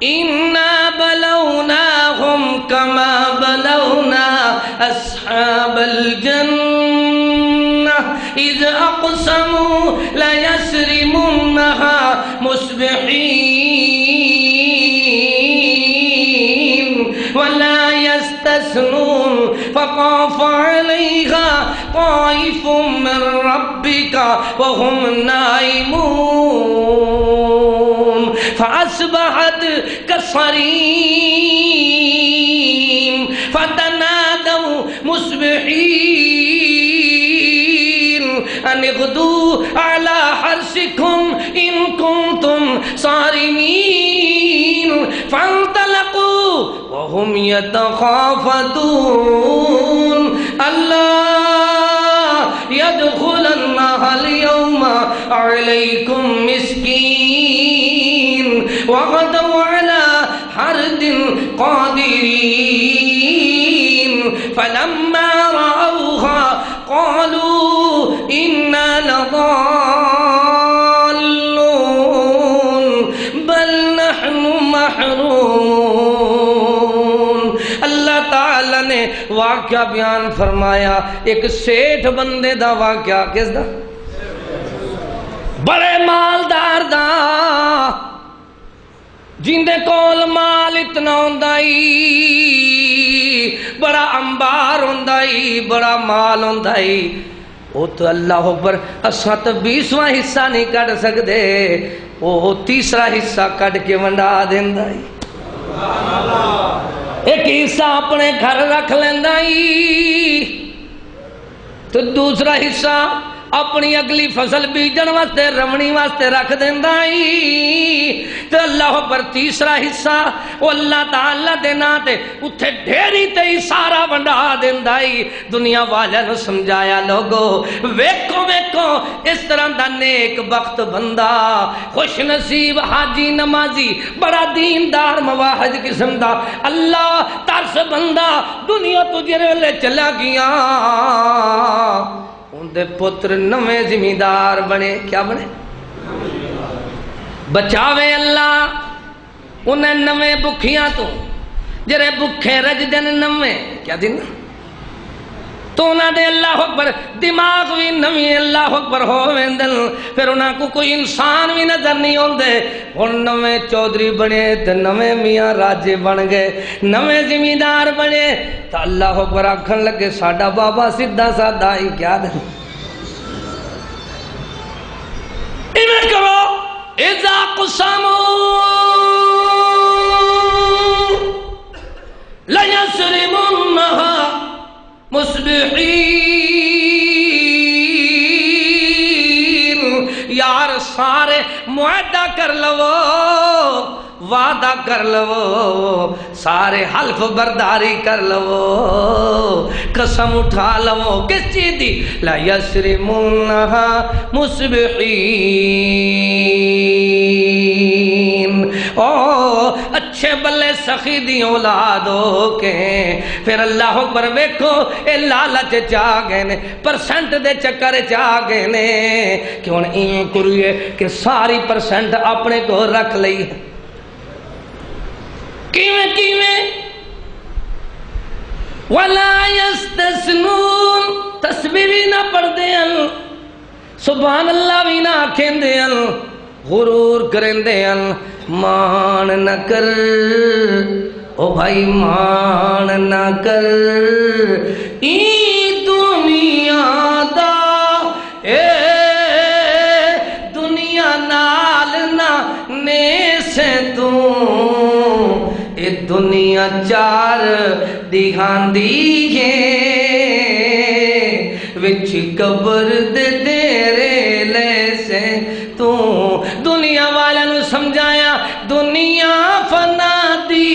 اِنَّا بَلَوْنَاهُمْ كَمَا بَلَوْنَا أَصْحَابَ الْجَنَّةِ إِذْ أَقْسَمُوا لَيَسْرِمُنَّهَا مُصْبِحِينَ وَلَا يَسْتَثْنُونَ فَطَافَ عَلَيْهَا طَائِفٌ مِّن رَّبِّكَ وَهُمْ نَائِمُونَ فَأَصْبَحَتْ كَالصَّرِيمِ فَتَنَادَوْا مُصْبِحِينَ أَنِ اغْدُوا عَلَى حَرْثِكُمْ إِن كُنتُمْ صَارِمِينَ فَانطَلَقُوا وَهُمْ يَتَخَافَتُونَ أَلَّا يَدْخُلَنَّهَا الْيَوْمَ عَلَيْكُمْ مِسْكِينٌ وَغَدَوْا عَلَى حَرْدٍ قَادِرِينَ فَلَمَّا رَأَوْهَا قَالُوا إِنَّا لَضَالُّونَ بَلْ نَحْنُ مَحْرُومُونَ واقعہ بیان فرمایا، ایک سیٹھ بندے دا واقعہ، کس دا؟ بڑے مالدار دا، جندے کول مال اتنا ہوندائی، بڑا انبار ہوندائی، بڑا مال ہوندائی، وہ تو اللہ اکبر اساں تو 20واں حصہ نہیں کٹ سکدے، وہ تیسرا حصہ کٹ کے ونڈا دیندا ہی، ایک حصہ اپنے گھر رکھ لیندا ہی، تو دوسرا حصہ اپنی اگلی فصل بیجن واسطے رمنی واسطے رکھ دیندا ہی، تو اللہ پر تیسرا حصہ وہ اللہ تعالیٰ دے نا تے اتھے ڈھیری تے ہی سارا ونڈا دیندا ہی۔ دنیا والے نو سمجھایا لوگو ویکھو ویکھو اس طرح دا نیک بخت بندہ، خوش نصیب حاجی نمازی، بڑا دیندار مواحد قسم دا اللہ ترس بندہ دنیا تجھے لے چلا گیا، اندے پتر نویں زمیندار بنے، کیا بنے؟ بچاوے اللہ انہیں نویں بکھیاں تو، جرے بکھے رج دن نویں، کیا دن؟ تو انہاں دے اللہ اکبر دماغ بھی نویں اللہ اکبر ہوئے دن، پھر انہاں کو کوئی انسان بھی نظر نہیں ہوندے، ان نویں چودھری بنے تو نویں میاں راجے بن گئے، نویں زمیندار بنے، تو اللہ اکبر آکھن لگے ساڈا بابا سدھا سادہ ہی، کیا دن؟ ایمیں کرو اذا قسموا لَيَسْرِمُنَّهَا مُصْبِحِينَ، یار سارے معاہدہ کر لو، وعدہ کر لو، سارے حلف برداری کر لو، قسم اٹھا لو، کس چیز دی؟ لَيَسْرِمُنَّهَا مُصْبِحِينَ، او اچھے بلے سخی دی اولاد ہو کے، پھر اللہ اکبر ویکھو اے لالچ چاہ گئے نے، پرسنٹ دے چکر چاہ گئے نے، کیوں نہیں کریے کہ ساری پرسنٹ اپنے کو رکھ لئی ہے، کیویں کیویں وَلَا يَسْتَسْنُونَ، تسبیح بھی نہ پڑھ دیں، سبحان اللہ بھی نہ آکھیں دیں، غرور کریں دیں، مان نہ کر او بھائی مان نہ کر، ای دنیا دا اے دنیا نال نہ نیسے تو، اے دنیا چار دیہان دیئے وچ قبر دے تیرے لیسے تو، دنیا والا نو سمجھایا دنیا فنا دی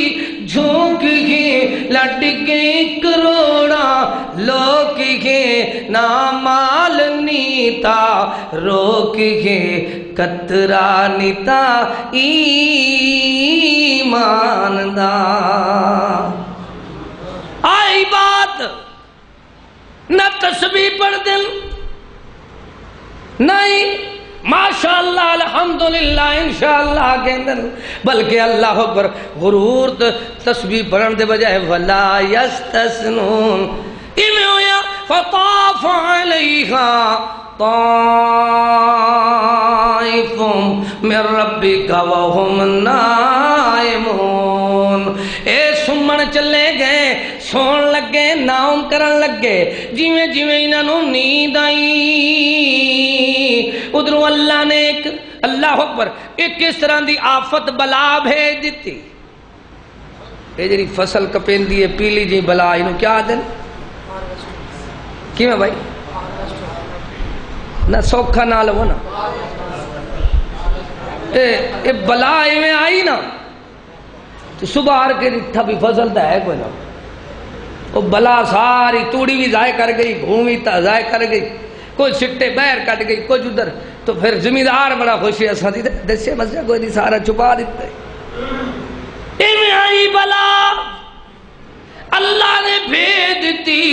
جھونک گے، لٹ گئی کروڑا لوک گے، نا مال نیتا روک گے، قطرہ نیتا ایمان دا، آئی بات نہ تسبیح پڑھ دل، نہیں ماشاءاللہ الحمدللہ انشاءاللہ کہندن، بلکہ اللہ اکبر غرور تسبیح پڑھن دے بجائے وَلَا يَسْتَسْنُونَ، ایمیں ہویا فَطَافَ عَلَيْهَا طَائِفٌ مِّن رَبِّكَ وَهُمْ نَائِمُونَ، اے سمن چلے گئے، سون لگے، نام کرن لگے، جیویں جیویں انہوں نیند آئی، ادھروں اللہ نے ایک اللہ اکبر ایک اس طرح دی آفت بلا بھیج دیتی، اے جی فصل کپین دیئے پیلی جی بلا، انہوں کیا دن؟ کیوں ہے بھائی؟ نہ سوکھا نہ لو نا، اے بلا میں آئی نا تو صبح آر کے تھا بھی فصل تا ہے کوئی نا، وہ بلا ساری توڑی بھی ضائع کر گئی، بھومی تا ضائع کر گئی، کوئی سٹے بیر کٹ گئی، کوئی ادھر، تو پھر زمیندار بڑا خوشی اساں دی دسے مسجد کوئی نہیں، سارا چھپا دیتا ہے، میں آئی بلا اللہ نے بھیج دیتی،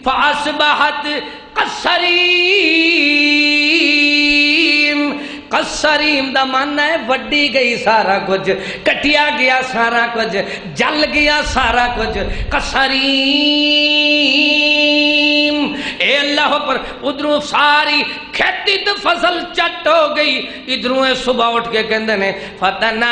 فَأَصْبَحَتْ قَصَّرِيمْ، قصریم دا معنی ہے وڈی گئی سارا کچھ، کٹیا گیا سارا کچھ، جل گیا سارا کچھ. قصریم اے اللہ پر ادھروں ساری کھیتی تے فصل چٹ ہو گئی. ادھروں صبح اٹھ کے کہندے نے فتنادوا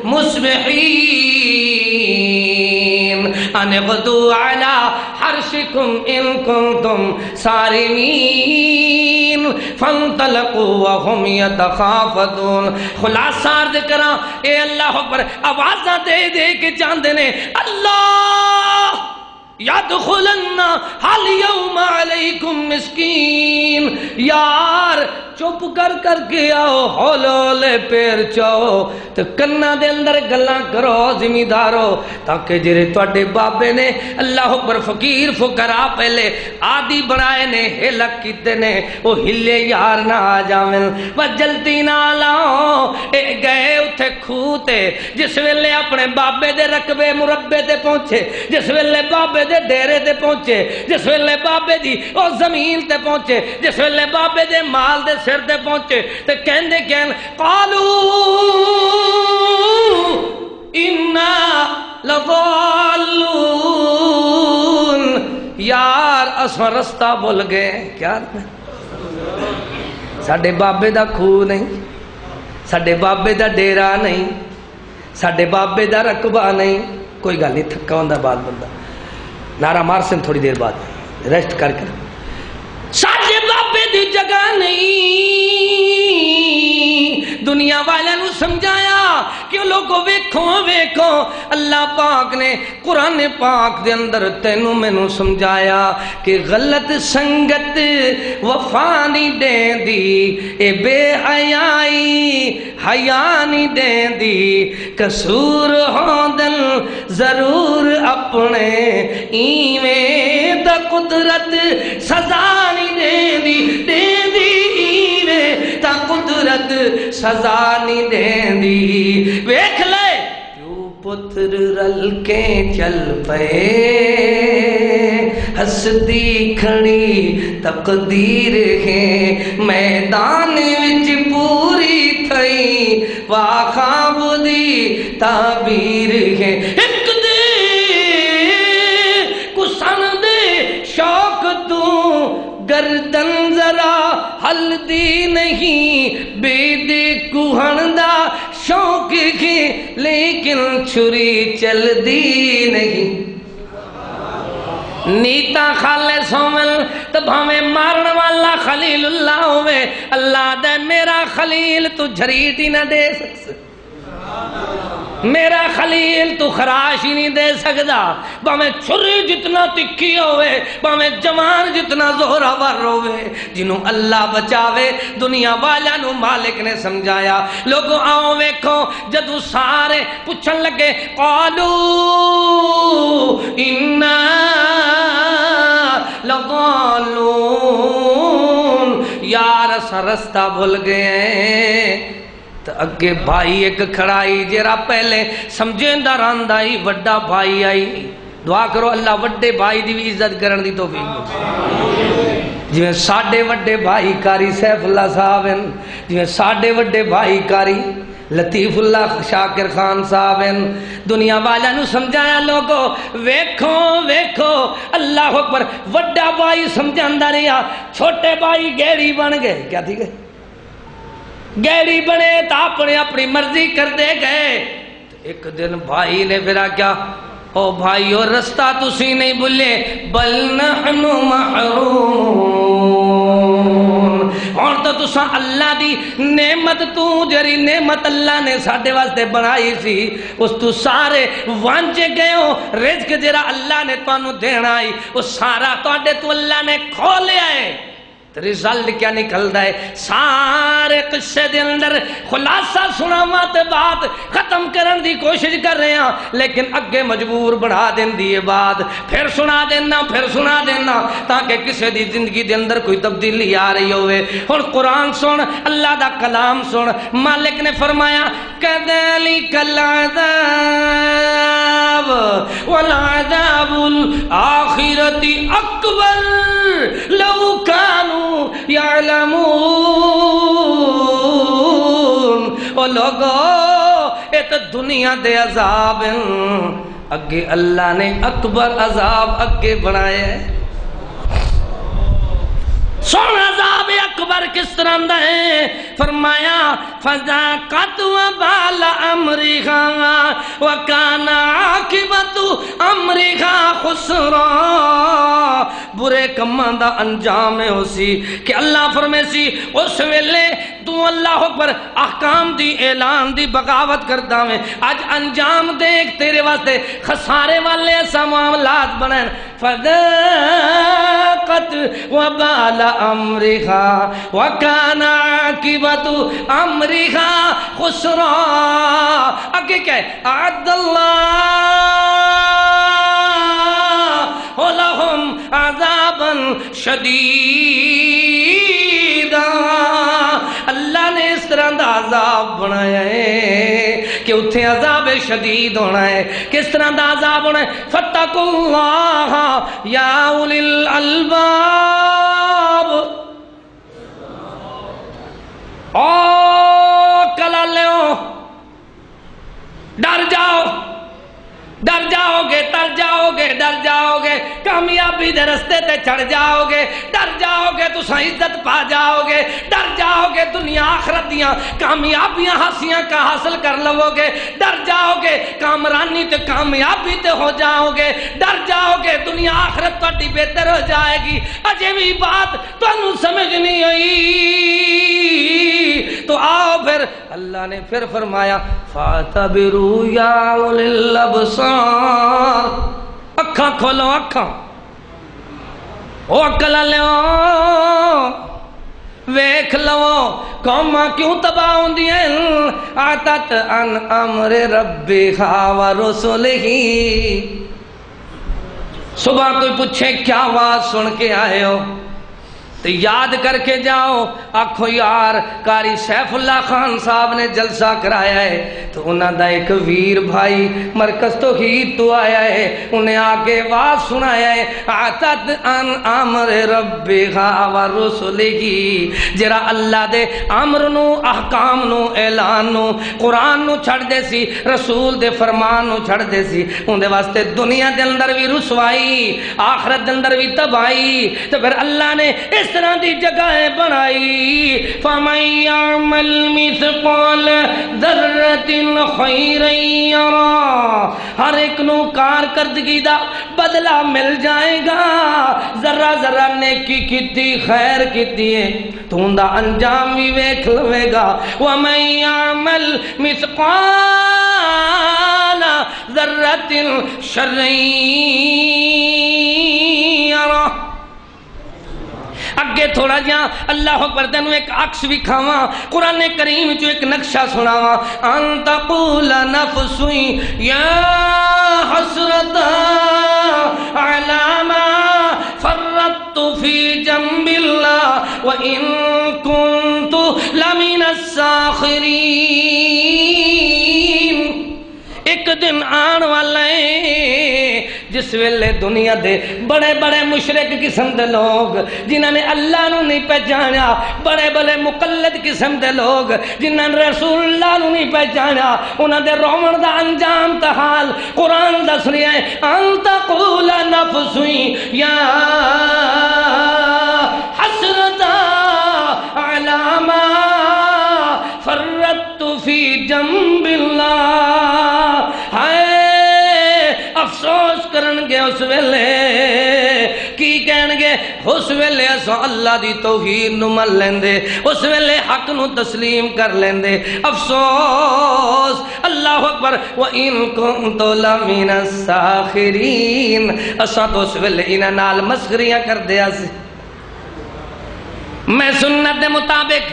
مصبحین ان غدوا علی حرشکم ان کنتم صارمین فانطلقوا وهم يتخافتون. خلاصہ عرض کراں اے اللہ پر آوازاں دے دے کے چاندے نے اللہ یدخلن حل یوم علیکم مسکین. یار چپ کر کر کے آؤ، ہولے ہولے پیر چاؤ تو کنا دے اندر گلاں کرو زمیندارو، تاکہ جڑے تواڈے بابے نے اللہ پر فقیر فقراء پہلے عادی بنائے نے ہلک کیتے نے وہ ہلے یار نہ آ جاویں. و جلدی نہ لاؤ اے گئے اتھے کھوہ تے، جس ویلے اپنے بابے دے رقبے مربے تے پہنچے، جس ویلے بابے دے ڈیرے تے پہنچے، جس ویلے بابے دی او زمین تے پہنچے، جس ویلے بابے دے مال دے سر تے پہنچے تے کہندے کہن قالو انا لضالون. یار اساں رستہ بھول گئے. کیا ساڈے بابے دا کھوہ نہیں، ساڈے بابے دا ڈیرا نہیں، ساڈے بابے دا رقبہ نہیں. کوئی گل نہیں، تھکا ہوندا بعد بندہ نعرہ مار سن تھوڑی دیر بعد ریسٹ کر کے. ساڈے بابے دی جگہ نہیں. دنیا والے نو سمجھایا کہ لوگو ویکھو ویکھو اللہ پاک نے قرآن پاک دے اندر تینوں مینوں سمجھایا کہ غلط سنگت وفا نہیں دین دی، اے بے حیائی حیا نہیں دین دی. قصور ہوندن ضرور اپنے ایویں دا قدرت سزا نہیں دین دی ایویں تا قدرت سزا نہیں دین دی. ویکھ لے پیو پتر رل کے چل پئے، ہسدی کھڑی تقدیر ہے میدان وچ پوری تھئی وا خواب دی تعبیر ہے. ایک دے کسن دے شوق تو گردن ذرا ہلدی نہیں، بے دے کوہن دا شوق ہے لیکن چھری چل دی نہیں. نیتا خالص ہومن تو بھاویں مارن والا خلیل اللہ ہوئے، اللہ دے میرا خلیل تو جھریٹ ہی نہ دے سکتا، میرا خلیل تو خراش ہی نہیں دے سکتا. باویں چھری جتنا تکھی ہوئے، باویں جوان جتنا زوراور ہوئے، جنہوں اللہ بچاوے. دنیا والا نو مالک نے سمجھایا. لوگوں آؤ ویکھو جدو سارے پوچھن لگے قالو انا لضالون، یار اساں رستہ بھول گئے. تو اگے بھائی ایک کھڑائی جرا پہلے سمجھیندا رہندا ہی وڈا بھائی آئی. دعا کرو اللہ وڈے بھائی دی بھی عزت کرن دی توفیق دے. جویں ساڈے وڈے بھائی کاری سیف اللہ صاحب ہیں، جویں ساڈے وڈے بھائی کاری لطیف اللہ شاکر خان صاحب ہیں. دنیا والا نو سمجھایا لوگو ویکھو ویکھو اللہ اکبر. وڈا بھائی سمجھاندا رہیا، چھوٹے بھائی گیڑی بن گئے. کیا تھی گئے گیڑی بنے تو اپنے اپنی مرضی کر دے گئے. ایک دن بھائی نے پھر کیا او بھائیو رستہ تسی نہیں بھولے بل نحن محروم. اور تو تساں اللہ دی نعمت تو جری نعمت اللہ نے ساڈے واسطے بنائی سی اس تو سارے وانجے گئے ہو. رزق جرا اللہ نے تانوں دینا آئی وہ سارا تواڈے تو اللہ نے کھو لیا ہے. رزلٹ کیا نکلدا ہے؟ سارے قصے دے اندر خلاصہ سناواں تے بات ختم کرن دی کوشش کر رہے ہیں، لیکن اگے مجبور بڑھا دیندی ہے بات. پھر سنا دینا تاکہ کسی دی زندگی دے اندر کوئی تبدیلی آ رہی ہوئے. ہن قرآن سن، اللہ دا کلام سن. مالک نے فرمایا کذالک العذاب والعذاب الآخرۃ اکبر لو کانوا یعلمون. او لوگو اے تو دنیا دے عذاب ہیں، اگے اللہ نے اکبر عذاب اگے بنایا ہے۔ سن عذاب اکبر کس طرح دا ہے؟ فرمایا فذاقت وبال امرها وكان عاقبت امرها خسرا، برے کماں دا انجام ہے اسی کہ اللہ فرمے سی اس ویلے تو اللہ اکبر احکام دی اعلان دی بغاوت کردا میں، اج انجام دیکھ تیرے واسطے خسارے والے ایسا معاملات بنائیں۔ فذاقت وبال امرها وكان عاقبت امرها خسرا، آگے کیا ہے؟ اعد اللہ لهم عذابا شدیدا، اللہ نے اس طرح دا عذاب بنایا ہے کہ اتھے عذاب شدید ہونا ہے۔ کس طرح دا عذاب ہونا ہے؟ فاتقوا اللہ یا اولی الالباب، او کلا لیو، ڈر جاؤ، ڈر جاؤ گے، ڈر جاؤ گے، ڈر جاؤ گے، کامیابی دے رستے تے چڑھ جاؤ گے، ڈر جاؤ گے تو عزت پا جاؤ گے، ڈر جاؤ گے دنیا آخرت دیاں کامیابیاں حاصیاں کا حاصل کر لو گے، ڈر جاؤ گے کامرانی تے کامیابی تے ہو جاؤ گے، ڈر جاؤ گے دنیا آخرت تہاڈی بہتر ہو جائے گی۔ اجے بھی بات تانوں سمجھ نہیں ہوئی تو آؤ پھر اللہ نے پھر فرمایا فَاعْتَبِرُوا يَا أُولِي الْأَبْصَارِ، اکھاں کھولو، اکھاں او عقل لیو، ویکھ لو قوماں کیوں تباہ ہوندی ہیں۔ عَتَتْ عَنْ أَمْرِ رَبِّهَا وَرُسُلِهِ، صبح کوئی پوچھے کیا آواز سن کے آئے ہو تو یاد کر کے جاؤ، آکھو یار قاری سیف اللہ خان صاحب نے جلسہ کرایا ہے تو انہاں دا ایک ویر بھائی مرکز توحید تو آیا ہے، انہیں آگے آواز سنایا ہے عَتَتْ عَنْ أَمْرِ رَبِّهَا وَرُسُلِهِ، جرا اللہ دے امر نو، احکام نو، اعلان نو، قرآن نو چھڑ دے سی، رسول دے فرمان نو چھڑ دے سی، ان دے واسطے دنیا دے اندر بھی رسوائی، آخرت دے اندر بھی تباہی، تو پھر اللہ نے اس طرح دی جگہیں بنائی فَمَن يَعْمَلْ مِثْقَالَ ذَرَّةٍ خَيْرًا يَرَهُ، ہر ایک نو کارکردگی دا بدلہ مل جائے گا، ذرہ ذرہ نیکی کیتی، خیر کیتی ہے تو ان دا انجام بھی ویکھ لوے گا۔ وَمَن يَعْمَلْ مِثْقَالَ ذَرَّةٍ شَرًّا يَرَهُ۔ اگے تھوڑا جا اللہ اکبر تینوں ایک عکس بھی کھاواں، قرآن کریم جو ایک نقشہ سناواں، ان تقول نفس یا حسرتا علی ما فرطت فی جنب اللہ وان کنت لمن الساخرین، ایک دن آن والا ہے جس ویلے دنیا دے بڑے بڑے مشرک قسم دے لوگ جنہاں نے اللہ نو نہیں پہچانا، بڑے بڑے مقلد قسم دے لوگ جنہاں نے رسول اللہ نو نہیں پہچانا، انہاں دے رومن دا انجام تا حال قرآن دس رہا ہے ان تقول نفس یا حسرتا علی ما فرطت فی جنب اللہ، افسوس کرن گے اس ویلے، کی کہن گے اس ویلے اساں اللہ دی توحید نو من لیندے، اس ویلے حق نو تسلیم کر لیندے، افسوس اللہ اکبر وَإِن كُنتُ لَمِنَ السَّاخِرِينَ، اساں تو اس ویلے انہاں نال مسخریاں کر دیا سی۔ میں سنت دے مطابق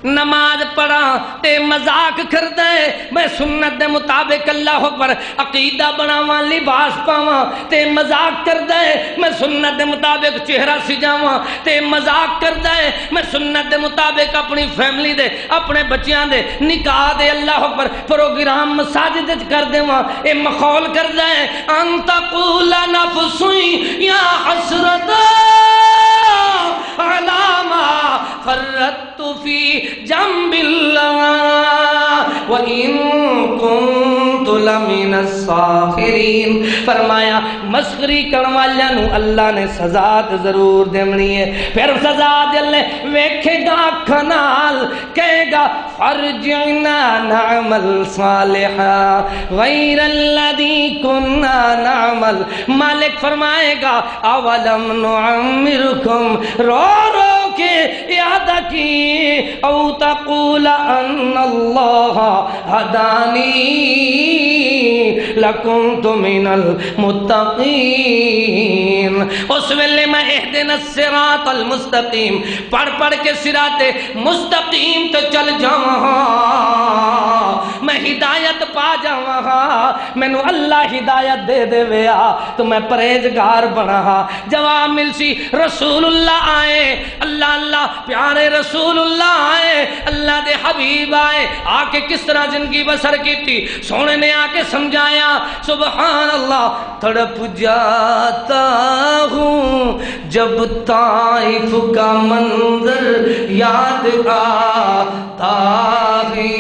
نماز پڑھا تے مذاق کردا ہے، میں سنت دے مطابق اللہ اکبر عقیدہ بناواں، لباس پاواں تے مذاق کردا ہے، میں سنت دے مطابق چہرہ سجاواں تے مذاق کردا ہے، میں سنت دے مطابق اپنی فیملی دے اپنے بچیاں دے نکاح دے اللہ اکبر پروگرام مساجد وچ کر دیواں، اے مخول کردا ہے ان تقول نفس یا حسرتا علی ما فرطت فی جنب اللہ، وَإِن كُنتُ لَمِنَ السَّاخِرِينَ فرمایا مسخری کرن والوں نو اللہ نے سزا تے ضرور دینی ہے. پھر سزا دلے ویکھے گا اکھاں نال کہے گا فرجعنا نعمل صالحا غیر الذی کنا نعمل. مالک فرمائے گا اولم نعمرکم رو رو کے یاد کی او تقول ان اللہ ہدانی لکنت من المتقین. اس ویلے میں اہدنا الصراط المستقیم پڑھ پڑھ کے صراط مستقیم تو چل جاواں, میں ہدایت پا جاواں. مینو اللہ ہدایت دے دے ویا تو میں پرہیزگار بنا. جواب ملسی رسول اللہ آئے, اللہ اللہ پیارے رسول اللہ آئے, اللہ دے حبیب آئے, آ کے کس طرح زندگی بسر کی تھی سونے نے آ کے سمجھایا. سبحان اللہ تڑپ جاتا ہوں جب طائف کا منظر یاد آتا ہے,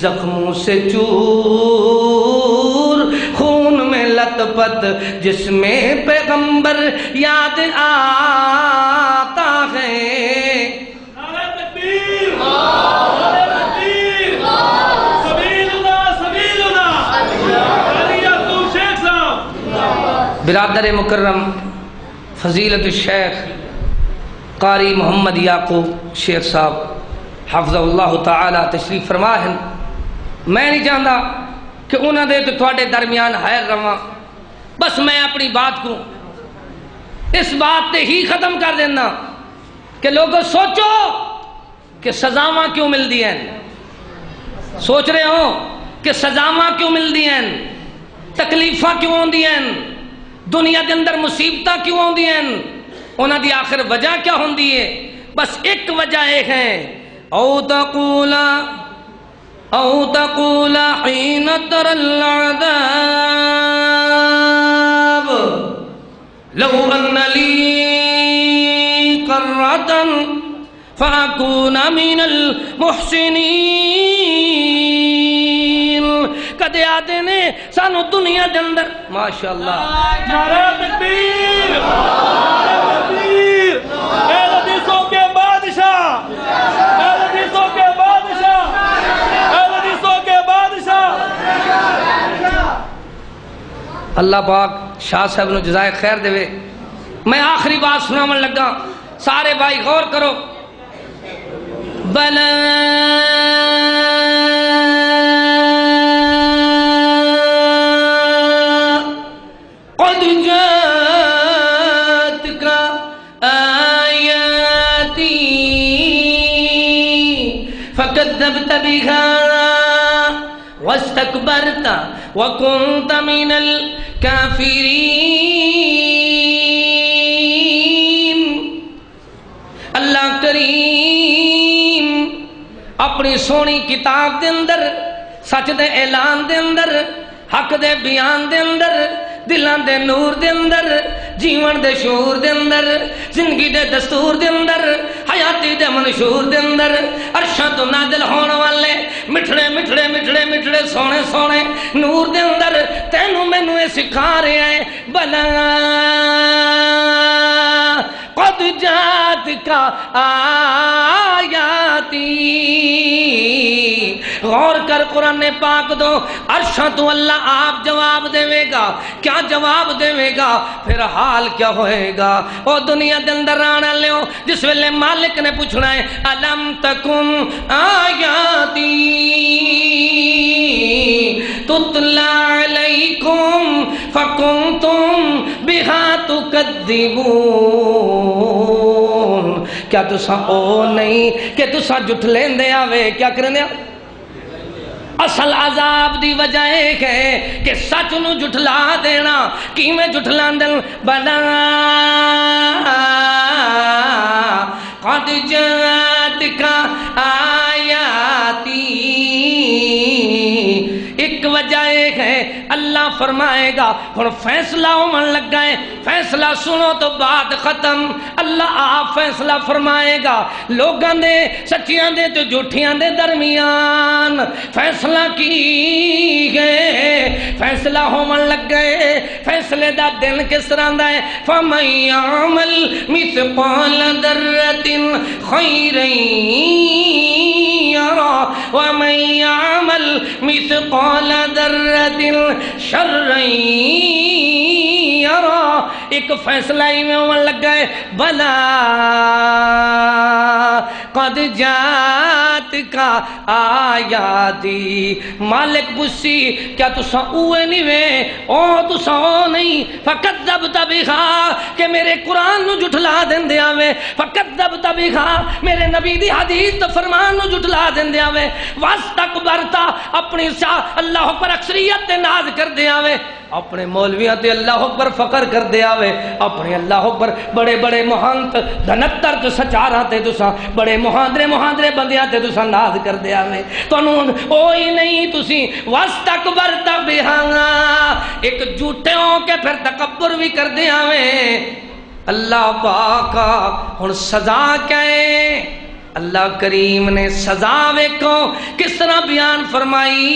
زخموں سے چور خون میں لت پت جس میں پیغمبر یاد آتا ہے. نعرہ تکبیر نعرہ تکبیر سبیلنا سبیلنا علی یعقوب شیخ صاحب. برادر مکرم فضیلت الشیخ قاری محمد یعقوب شیخ صاحب حفظہ اللہ تعالی تشریف فرما ہیں. میں نہیں چاہتا کہ انہوں نے تھوڑے درمیان حائر رواں, بس میں اپنی بات کو اس بات تے ہی ختم کر دینا کہ لوگوں سوچو کہ سزاواں کیوں مل دی ہیں, سوچ رہے ہو کہ سزاواں کیوں مل دی ہیں, تکلیفاں کیوں ہوں دی ہیں, دنیا کے اندر مصیبتاں کیوں ہوں دی ہیں, انہاں دی آخر وجہ کیا ہوں دی ہے. بس ایک وجہ ایک ہے او تقول حين ترى العذاب لو ان لي قرة فأكون من المحسنين. کدے آتے نے سانو دنیا دے اندر ماشاءاللہ نعرہ تکبیر نعرہ تکبیر اے حدیثوں کے بادشاہ اے حدیثوں کے بادشاہ اے حدیثوں کے بادشاہ. اللہ پاک شاہ صاحب نو جزائے خیر دے. میں آخری بات سناون لگا, سارے بھائی غور کرو. بلا قد جاتك آياتي فكذبت بها واستكبرت وكنت من الكافرين. اللہ کریم اپنی سونی کتاب دے اندر سچ دے اعلان دے اندر حق دے بیان دے اندر دلان دے نور دے اندر جیون دے شعور دے اندر زندگی دے دستور دے اندر حیاتی دے منشور دے اندر عرشاں تو نازل ہون والے مٹھڑے مٹھڑے مٹھڑے مٹھڑے سونے سونے نور دے اندر تینوں مینوں اے سکھا رہے ہیں. بلا قد جاتک آیاتی. غور کر قرآن پاک دو, عرشاں تو اللہ آپ جواب دے گا. کیا جواب دے گا؟ پھر حال کیا ہوئے گا؟ او دنیا دے اندر آنا لیو جس ویلے مالک نے پوچھنا ہے الم تکن آیاتی تتلی علیکم فکنتم بہا تکذبون. کیا تسا او نہیں کہ تسا جھٹ لیندے آوے کیا کرنے آوے. اصل عذاب دی وجہ ایک ہے کہ سچ نو جھٹلا دینا. کی میں جھٹلا دل بلا قد جاتک آیاتی. ایک وجہ ایک ہے اللہ فیصلہ فرمائے گا. ہن فیصلہ ہون لگا ہے, فیصلہ سنو تو بات ختم. اللہ آپ فیصلہ فرمائے گا لوگاں دے سچیاں دے تے جھوٹیاں دے درمیان. فیصلہ کی گئے, فیصلہ ہون لگا ہے. فیصلے دا دن کس طرح دا ہے؟ فَمَن يَعْمَلْ مِثْقَالَ ذَرَّةٍ خَيْرًا يَرَهُ وَمَن يَعْمَلْ مِثْقَالَ ذَرَّةٍ شَرًّا يَرَهُ. ایک فیصلہ ہی میں ہون لگا ہے, بلا قد جاتک آیاتی. مالک پوچھی کیا تساں اوے نہیں وے, او تساں او نہیں. فکذبت بہا کہ میرے قرآن نو جھٹلا دیندے آوے, فکذبت بہا میرے نبی دی حدیث تے فرمان نو جھٹلا دیندے آوے. واستکبرتا اپنی اللہ اکبر اکثریت تے ناز کر دے آوے, اپنے مولویاں تے اللہ اکبر فخر کر دے آوے, اپنے اللہ اکبر بڑے بڑے مہانت دھنتر تے سچاراں تے تساں بڑے مہاندرے بندیاں تے تساں ناز کر دے آوے. تانوں اوہی نہیں تسی واستکبرت بہا, ایک جھوٹے ہو کے پھر تکبر بھی کر دے آوے. اللہ پاک ہن سزا کیا ہے؟ اللہ کریم نے سزا ویکھو کس طرح بیان فرمائی.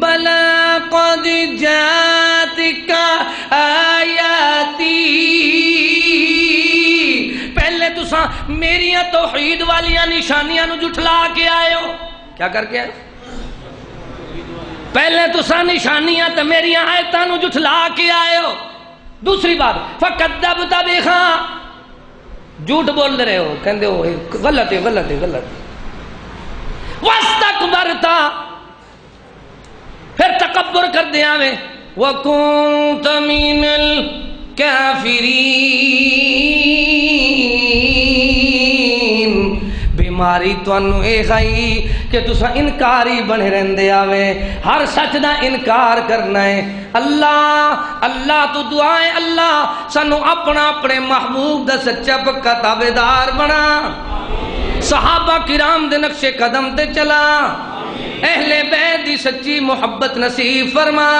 بلا قد جاتک آیاتی, پہلے تساں میریاں توحید والیاں نشانیاں نو جھٹلا کے آئے ہو. کیا کر کے آئے؟ پہلے تساں نشانیاں تے میریاں آیتاں نو جھٹلا کے آئے ہو. دوسری بات فکذبت بہا, جھوٹ بول رہے ہو, کہندے ہو غلط ہے غلط ہے غلط. واستکبرتا پھر تکبر کر دے آوے. وَكُنْتَ مِنَ الْكَافِرِينَ, بیماری تانوں اے گئی کہ تساں انکاری بنے رہندے آوے, ہر سچ دا انکار کرنا ہے. اللہ تو دعائیں اللہ سانو اپنے محبوب دا سچا پکا تابعدار بنا. صحابہ کرام دے نقش قدم تے چلا, اہل بیت دی سچی محبت نصیب فرما.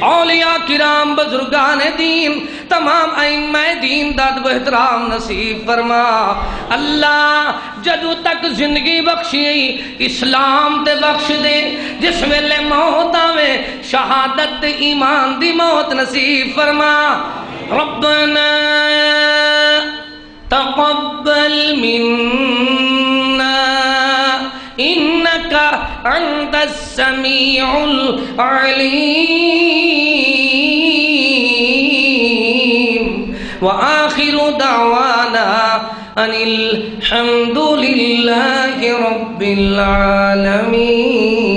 اولیاء کرام بزرگان دین تمام ائمہ دین داد و احترام نصیب فرما. اللہ جدو تک زندگی بخشی اسلام تے بخش دے, جس ویلے موت آوے شہادت تے ایمان دی موت نصیب فرما. ربنا تقبل منا إنك أنت السميع العليم. وآخر دعوانا أن الحمد لله رب العالمين.